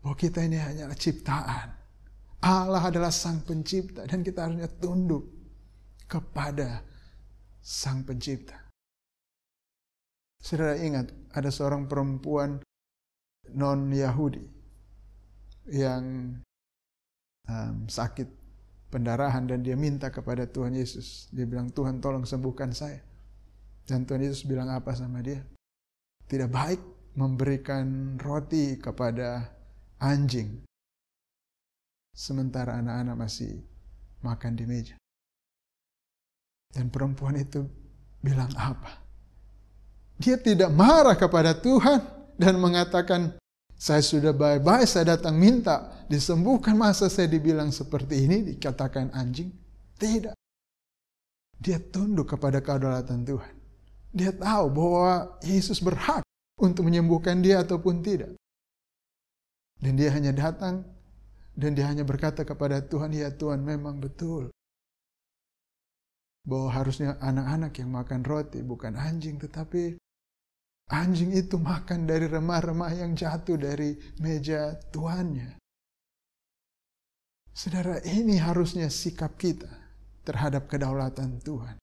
bahwa kita ini hanyalah ciptaan. Allah adalah sang pencipta dan kita harusnya tunduk kepada sang pencipta. Saudara ingat, ada seorang perempuan non-Yahudi yang sakit pendarahan dan dia minta kepada Tuhan Yesus. Dia bilang, Tuhan tolong sembuhkan saya. Dan Tuhan Yesus bilang apa sama dia? Tidak baik memberikan roti kepada anjing sementara anak-anak masih makan di meja. Dan perempuan itu bilang apa? Dia tidak marah kepada Tuhan dan mengatakan, saya sudah baik-baik, saya datang minta disembuhkan, masa saya dibilang seperti ini, dikatakan anjing? Tidak. Dia tunduk kepada kedaulatan Tuhan. Dia tahu bahwa Yesus berhak untuk menyembuhkan dia ataupun tidak. Dan dia hanya datang dan dia hanya berkata kepada Tuhan, ya Tuhan, memang betul bahwa harusnya anak-anak yang makan roti, bukan anjing, tetapi anjing itu makan dari remah-remah yang jatuh dari meja tuannya. Saudara, ini harusnya sikap kita terhadap kedaulatan Tuhan.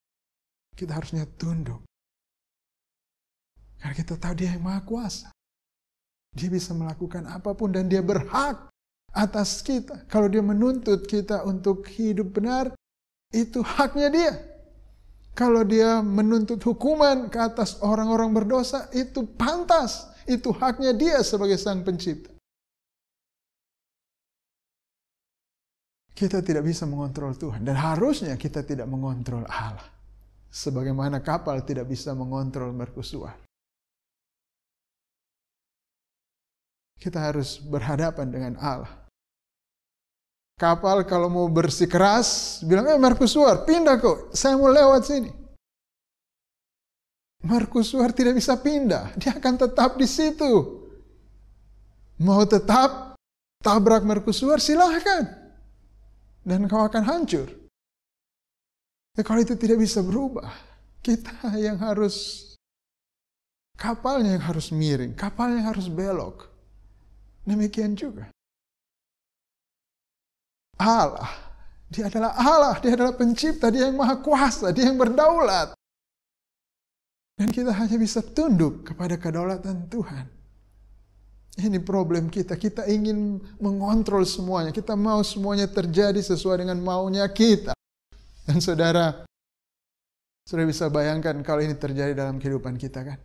Kita harusnya tunduk. Karena kita tahu dia yang maha kuasa. Dia bisa melakukan apapun dan dia berhak atas kita. Kalau dia menuntut kita untuk hidup benar, itu haknya dia. Kalau dia menuntut hukuman ke atas orang-orang berdosa, itu pantas. Itu haknya dia sebagai sang pencipta. Kita tidak bisa mengontrol Tuhan. Dan harusnya kita tidak mengontrol Allah. Sebagaimana kapal tidak bisa mengontrol mercusuar. Kita harus berhadapan dengan Allah. Kapal kalau mau bersikeras, bilang, mercusuar, pindah kok, saya mau lewat sini. Mercusuar tidak bisa pindah, dia akan tetap di situ. Mau tetap tabrak mercusuar, silahkan. Dan kau akan hancur. Kalau itu tidak bisa berubah, kita yang harus, kapalnya yang harus miring, kapalnya yang harus belok. Demikian juga. Allah, dia adalah Allah, dia adalah pencipta, dia yang maha kuasa, dia yang berdaulat. Dan kita hanya bisa tunduk kepada kedaulatan Tuhan. Ini problem kita, kita ingin mengontrol semuanya, kita mau semuanya terjadi sesuai dengan maunya kita. Dan saudara, sudah bisa bayangkan kalau ini terjadi dalam kehidupan kita kan?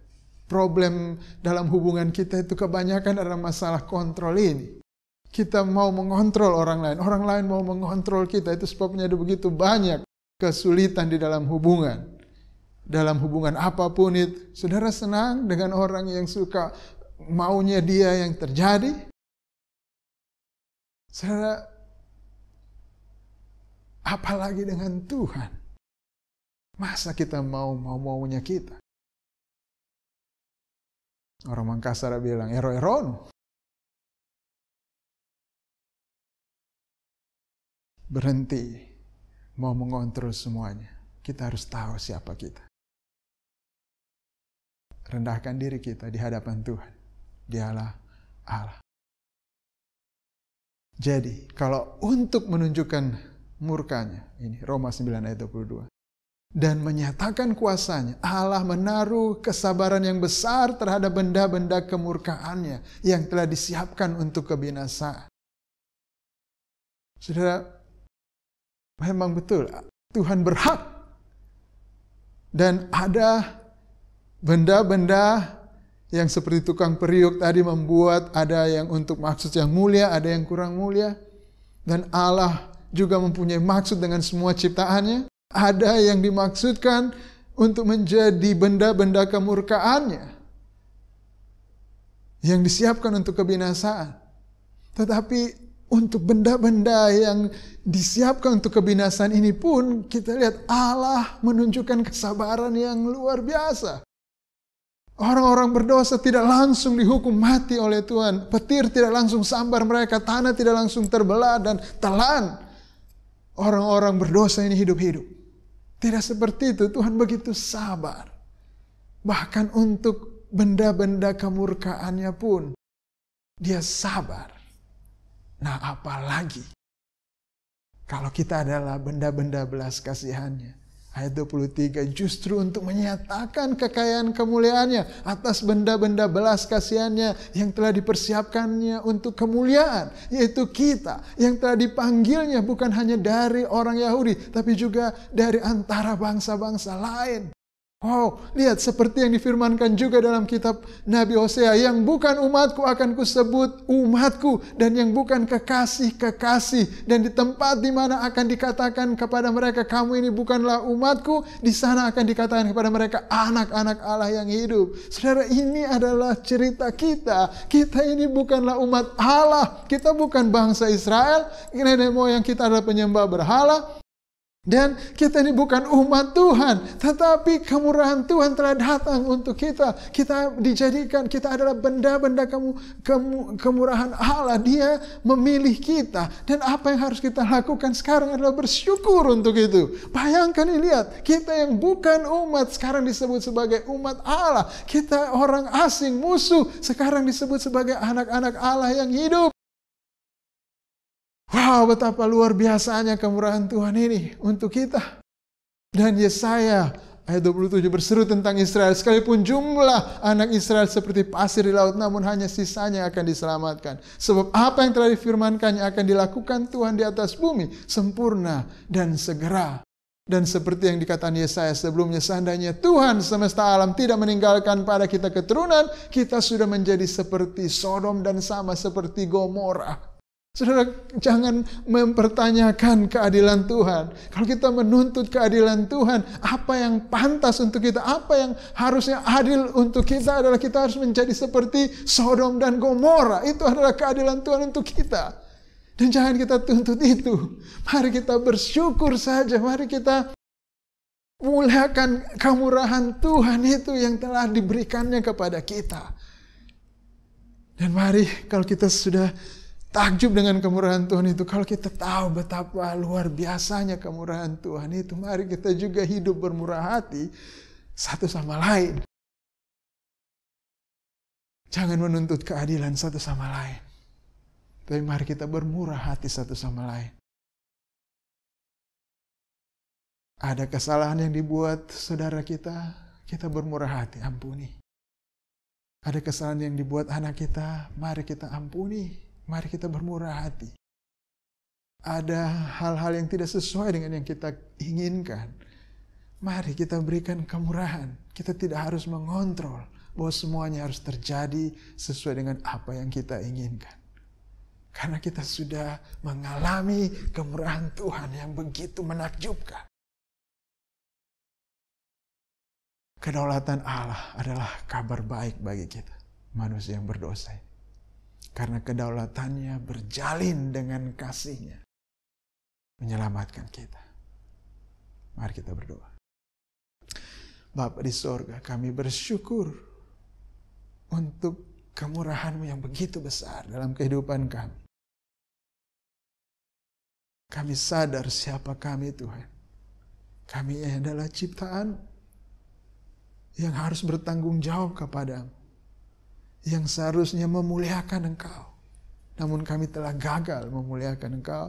Problem dalam hubungan kita itu kebanyakan adalah masalah kontrol ini. Kita mau mengontrol orang lain mau mengontrol kita. Itu sebabnya ada begitu banyak kesulitan di dalam hubungan. Dalam hubungan apapun itu. Saudara senang dengan orang yang suka maunya dia yang terjadi? Saudara, apalagi dengan Tuhan? Masa kita mau-maunya kita? Orang Mangkasar bilang, ero-eron. Berhenti mau mengontrol semuanya. Kita harus tahu siapa kita. Rendahkan diri kita di hadapan Tuhan. Dialah Allah. Jadi, kalau untuk menunjukkan murkanya, ini Roma 9 ayat 22. Dan menyatakan kuasanya, Allah menaruh kesabaran yang besar terhadap benda-benda kemurkaannya yang telah disiapkan untuk kebinasaan. Saudara, memang betul, Tuhan berhak. Dan ada benda-benda yang seperti tukang periuk tadi membuat ada yang untuk maksud yang mulia, ada yang kurang mulia. Dan Allah juga mempunyai maksud dengan semua ciptaannya. Ada yang dimaksudkan untuk menjadi benda-benda kemurkaannya. Yang disiapkan untuk kebinasaan. Tetapi untuk benda-benda yang disiapkan untuk kebinasaan ini pun kita lihat Allah menunjukkan kesabaran yang luar biasa. Orang-orang berdosa tidak langsung dihukum mati oleh Tuhan. Petir tidak langsung sambar mereka, tanah tidak langsung terbelah dan telan. Orang-orang berdosa ini hidup-hidup. Tidak seperti itu, Tuhan begitu sabar. Bahkan untuk benda-benda kemurkaannya pun dia sabar. Nah, apalagi kalau kita adalah benda-benda belas kasihannya, Ayat 23, justru untuk menyatakan kekayaan kemuliaannya atas benda-benda belas kasihannya yang telah dipersiapkannya untuk kemuliaan, yaitu kita yang telah dipanggilnya bukan hanya dari orang Yahudi, tapi juga dari antara bangsa-bangsa lain. Wow, lihat seperti yang difirmankan juga dalam kitab Nabi Hosea, yang bukan umatku akan kusebut umatku, dan yang bukan kekasih. Dan di tempat di mana akan dikatakan kepada mereka, kamu ini bukanlah umatku, di sana akan dikatakan kepada mereka, anak-anak Allah yang hidup. Saudara, ini adalah cerita kita. Kita ini bukanlah umat Allah. Kita bukan bangsa Israel. Nenek moyang kita adalah penyembah berhala. Dan kita ini bukan umat Tuhan, tetapi kemurahan Tuhan telah datang untuk kita. Kita dijadikan, kita adalah benda-benda kemurahan Allah. Dia memilih kita. Dan apa yang harus kita lakukan sekarang adalah bersyukur untuk itu. Bayangkan ini, lihat, kita yang bukan umat sekarang disebut sebagai umat Allah. Kita orang asing, musuh, sekarang disebut sebagai anak-anak Allah yang hidup. Wow, betapa luar biasanya kemurahan Tuhan ini untuk kita. Dan Yesaya ayat 27 berseru tentang Israel. Sekalipun jumlah anak Israel seperti pasir di laut, namun hanya sisanya akan diselamatkan. Sebab apa yang telah difirmankannya akan dilakukan Tuhan di atas bumi, sempurna dan segera. Dan seperti yang dikatakan Yesaya sebelumnya, seandainya Tuhan semesta alam tidak meninggalkan pada kita keturunan, kita sudah menjadi seperti Sodom dan sama seperti Gomora. Saudara, jangan mempertanyakan keadilan Tuhan. Kalau kita menuntut keadilan Tuhan, apa yang pantas untuk kita, apa yang harusnya adil untuk kita adalah kita harus menjadi seperti Sodom dan Gomora. Itu adalah keadilan Tuhan untuk kita. Dan jangan kita tuntut itu. Mari kita bersyukur saja. Mari kita muliakan kemurahan Tuhan itu yang telah diberikannya kepada kita. Dan mari kalau kita sudah takjub dengan kemurahan Tuhan itu, kalau kita tahu betapa luar biasanya kemurahan Tuhan itu, mari kita juga hidup bermurah hati satu sama lain. Jangan menuntut keadilan satu sama lain, tapi mari kita bermurah hati satu sama lain. Ada kesalahan yang dibuat saudara kita, kita bermurah hati, ampuni. Ada kesalahan yang dibuat anak kita, mari kita ampuni. Mari kita bermurah hati. Ada hal-hal yang tidak sesuai dengan yang kita inginkan. Mari kita berikan kemurahan. Kita tidak harus mengontrol bahwa semuanya harus terjadi sesuai dengan apa yang kita inginkan. Karena kita sudah mengalami kemurahan Tuhan yang begitu menakjubkan. Kedaulatan Allah adalah kabar baik bagi kita, manusia yang berdosa. Karena kedaulatannya berjalin dengan kasih-Nya menyelamatkan kita. Mari kita berdoa. Bapa di sorga, kami bersyukur untuk kemurahan-Mu yang begitu besar dalam kehidupan kami. Kami sadar siapa kami, Tuhan. Kami adalah ciptaan yang harus bertanggung jawab kepada-Mu, yang seharusnya memuliakan Engkau. Namun kami telah gagal memuliakan Engkau.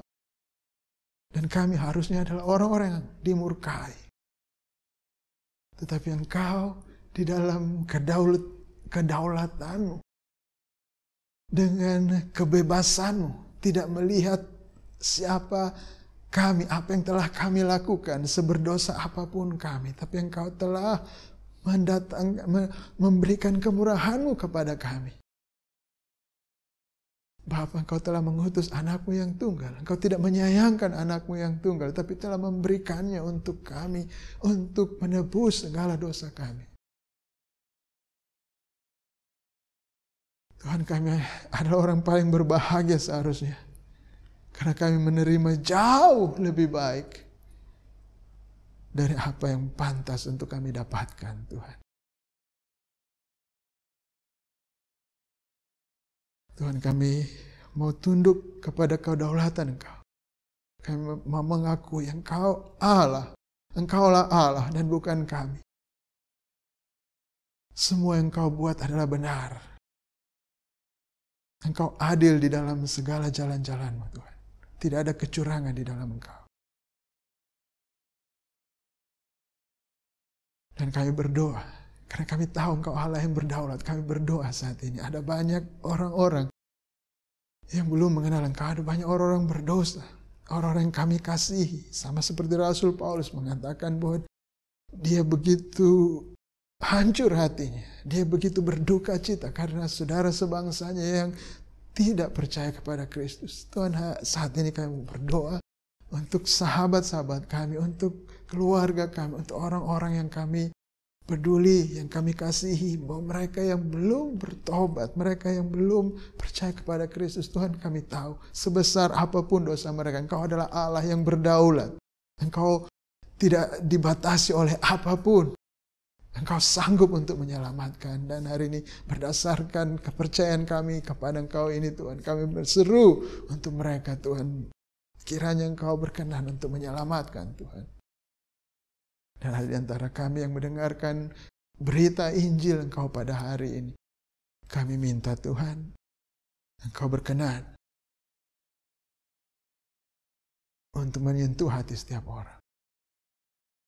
Dan kami harusnya adalah orang-orang yang dimurkai. Tetapi Engkau di dalam kedaulatan-Mu, dengan kebebasan-Mu, tidak melihat siapa kami, apa yang telah kami lakukan, seberdosa apapun kami. Tapi Engkau telah memberikan kemurahan-Mu kepada kami. Bapa, Engkau telah mengutus anak-Mu yang tunggal. Engkau tidak menyayangkan anak-Mu yang tunggal, tapi telah memberikannya untuk kami, untuk menebus segala dosa kami. Tuhan, kami adalah orang paling berbahagia seharusnya, karena kami menerima jauh lebih baik dari apa yang pantas untuk kami dapatkan, Tuhan. Tuhan, kami mau tunduk kepada kedaulatan Engkau. Kami mau mengakui Engkau Allah. Engkaulah Allah dan bukan kami. Semua yang Engkau buat adalah benar. Engkau adil di dalam segala jalan-jalan-Mu, Tuhan. Tidak ada kecurangan di dalam Engkau. Dan kami berdoa, karena kami tahu Engkau Allah yang berdaulat. Kami berdoa saat ini. Ada banyak orang-orang yang belum mengenal Engkau. Ada banyak orang-orang berdosa. Orang-orang yang kami kasihi. Sama seperti Rasul Paulus mengatakan bahwa dia begitu hancur hatinya. Dia begitu berduka cita karena saudara sebangsanya yang tidak percaya kepada Kristus. Tuhan, saat ini kami berdoa untuk sahabat-sahabat kami, untuk keluarga kami, untuk orang-orang yang kami peduli, yang kami kasihi, bahwa mereka yang belum bertobat, mereka yang belum percaya kepada Kristus, Tuhan, kami tahu sebesar apapun dosa mereka, Engkau adalah Allah yang berdaulat. Engkau tidak dibatasi oleh apapun. Engkau sanggup untuk menyelamatkan. Dan hari ini berdasarkan kepercayaan kami kepada Engkau ini, Tuhan, kami berseru untuk mereka, Tuhan. Kiranya Engkau berkenan untuk menyelamatkan, Tuhan. Dan ada di antara kami yang mendengarkan berita Injil Engkau pada hari ini, kami minta, Tuhan, Engkau berkenan untuk menyentuh hati setiap orang.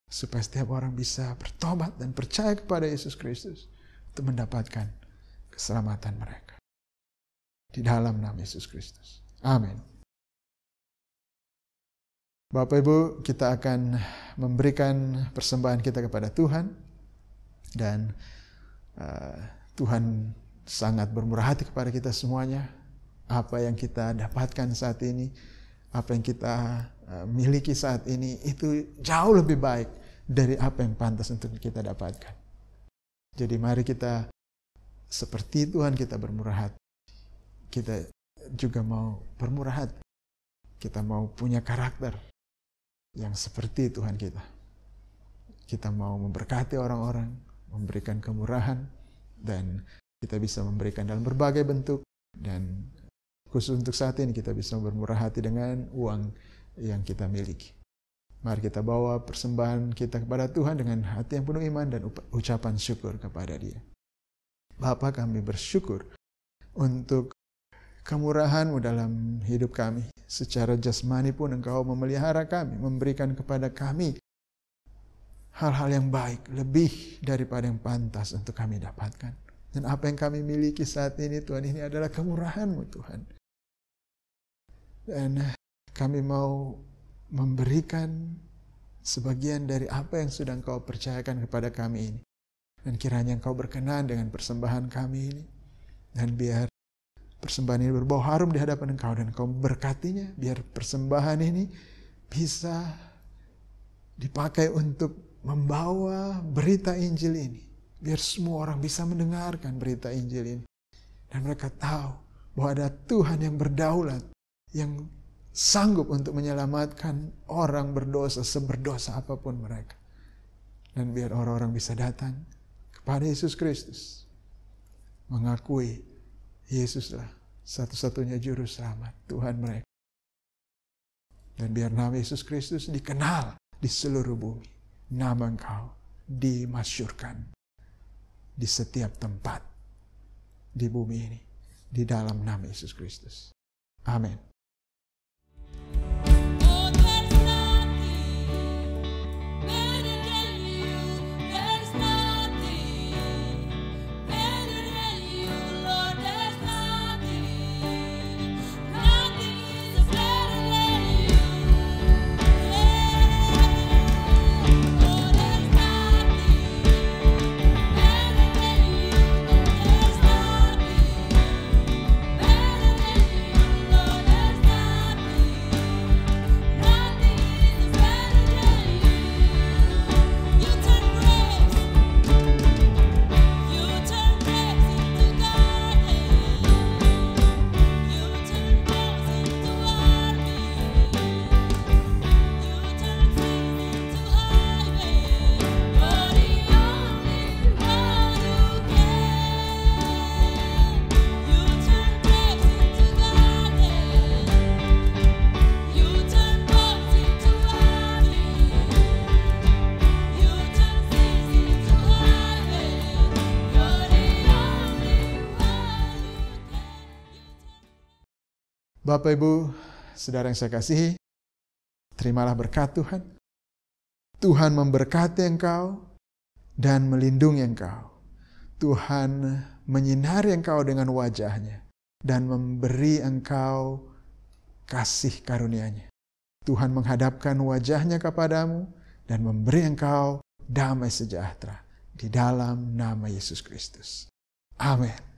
Supaya setiap orang bisa bertobat dan percaya kepada Yesus Kristus untuk mendapatkan keselamatan mereka. Di dalam nama Yesus Kristus. Amin. Bapak Ibu, kita akan memberikan persembahan kita kepada Tuhan. Dan Tuhan sangat bermurah hati kepada kita semuanya. Apa yang kita dapatkan saat ini, apa yang kita miliki saat ini, itu jauh lebih baik dari apa yang pantas untuk kita dapatkan. Jadi mari kita seperti Tuhan kita bermurah hati. Kita juga mau bermurah hati. Kita mau punya karakter yang seperti Tuhan kita. Kita mau memberkati orang-orang, memberikan kemurahan, dan kita bisa memberikan dalam berbagai bentuk. Dan khusus untuk saat ini kita bisa bermurah hati dengan uang yang kita miliki. Mari kita bawa persembahan kita kepada Tuhan dengan hati yang penuh iman dan ucapan syukur kepada Dia. Bapa, kami bersyukur untuk kemurahan-Mu dalam hidup kami. Secara jasmani pun Engkau memelihara kami, memberikan kepada kami hal-hal yang baik, lebih daripada yang pantas untuk kami dapatkan. Dan apa yang kami miliki saat ini, Tuhan, ini adalah kemurahan-Mu, Tuhan. Dan kami mau memberikan sebagian dari apa yang sudah Engkau percayakan kepada kami ini. Dan kiranya Engkau berkenan dengan persembahan kami ini. Dan biar persembahan ini berbau harum di hadapan Engkau dan Engkau berkatinya. Biar persembahan ini bisa dipakai untuk membawa berita Injil ini. Biar semua orang bisa mendengarkan berita Injil ini. Dan mereka tahu bahwa ada Tuhan yang berdaulat, yang sanggup untuk menyelamatkan orang berdosa, seberdosa apapun mereka. Dan biar orang-orang bisa datang kepada Yesus Kristus, mengakui Yesuslah satu-satunya juru selamat, Tuhan mereka. Dan biar nama Yesus Kristus dikenal di seluruh bumi. Nama Engkau dimasyurkan di setiap tempat di bumi ini. Di dalam nama Yesus Kristus. Amin. Bapak, Ibu, Saudara yang saya kasihi, terimalah berkat Tuhan. Tuhan memberkati engkau dan melindungi engkau. Tuhan menyinari engkau dengan wajah-Nya dan memberi engkau kasih karunia-Nya. Tuhan menghadapkan wajah-Nya kepadamu dan memberi engkau damai sejahtera di dalam nama Yesus Kristus. Amin.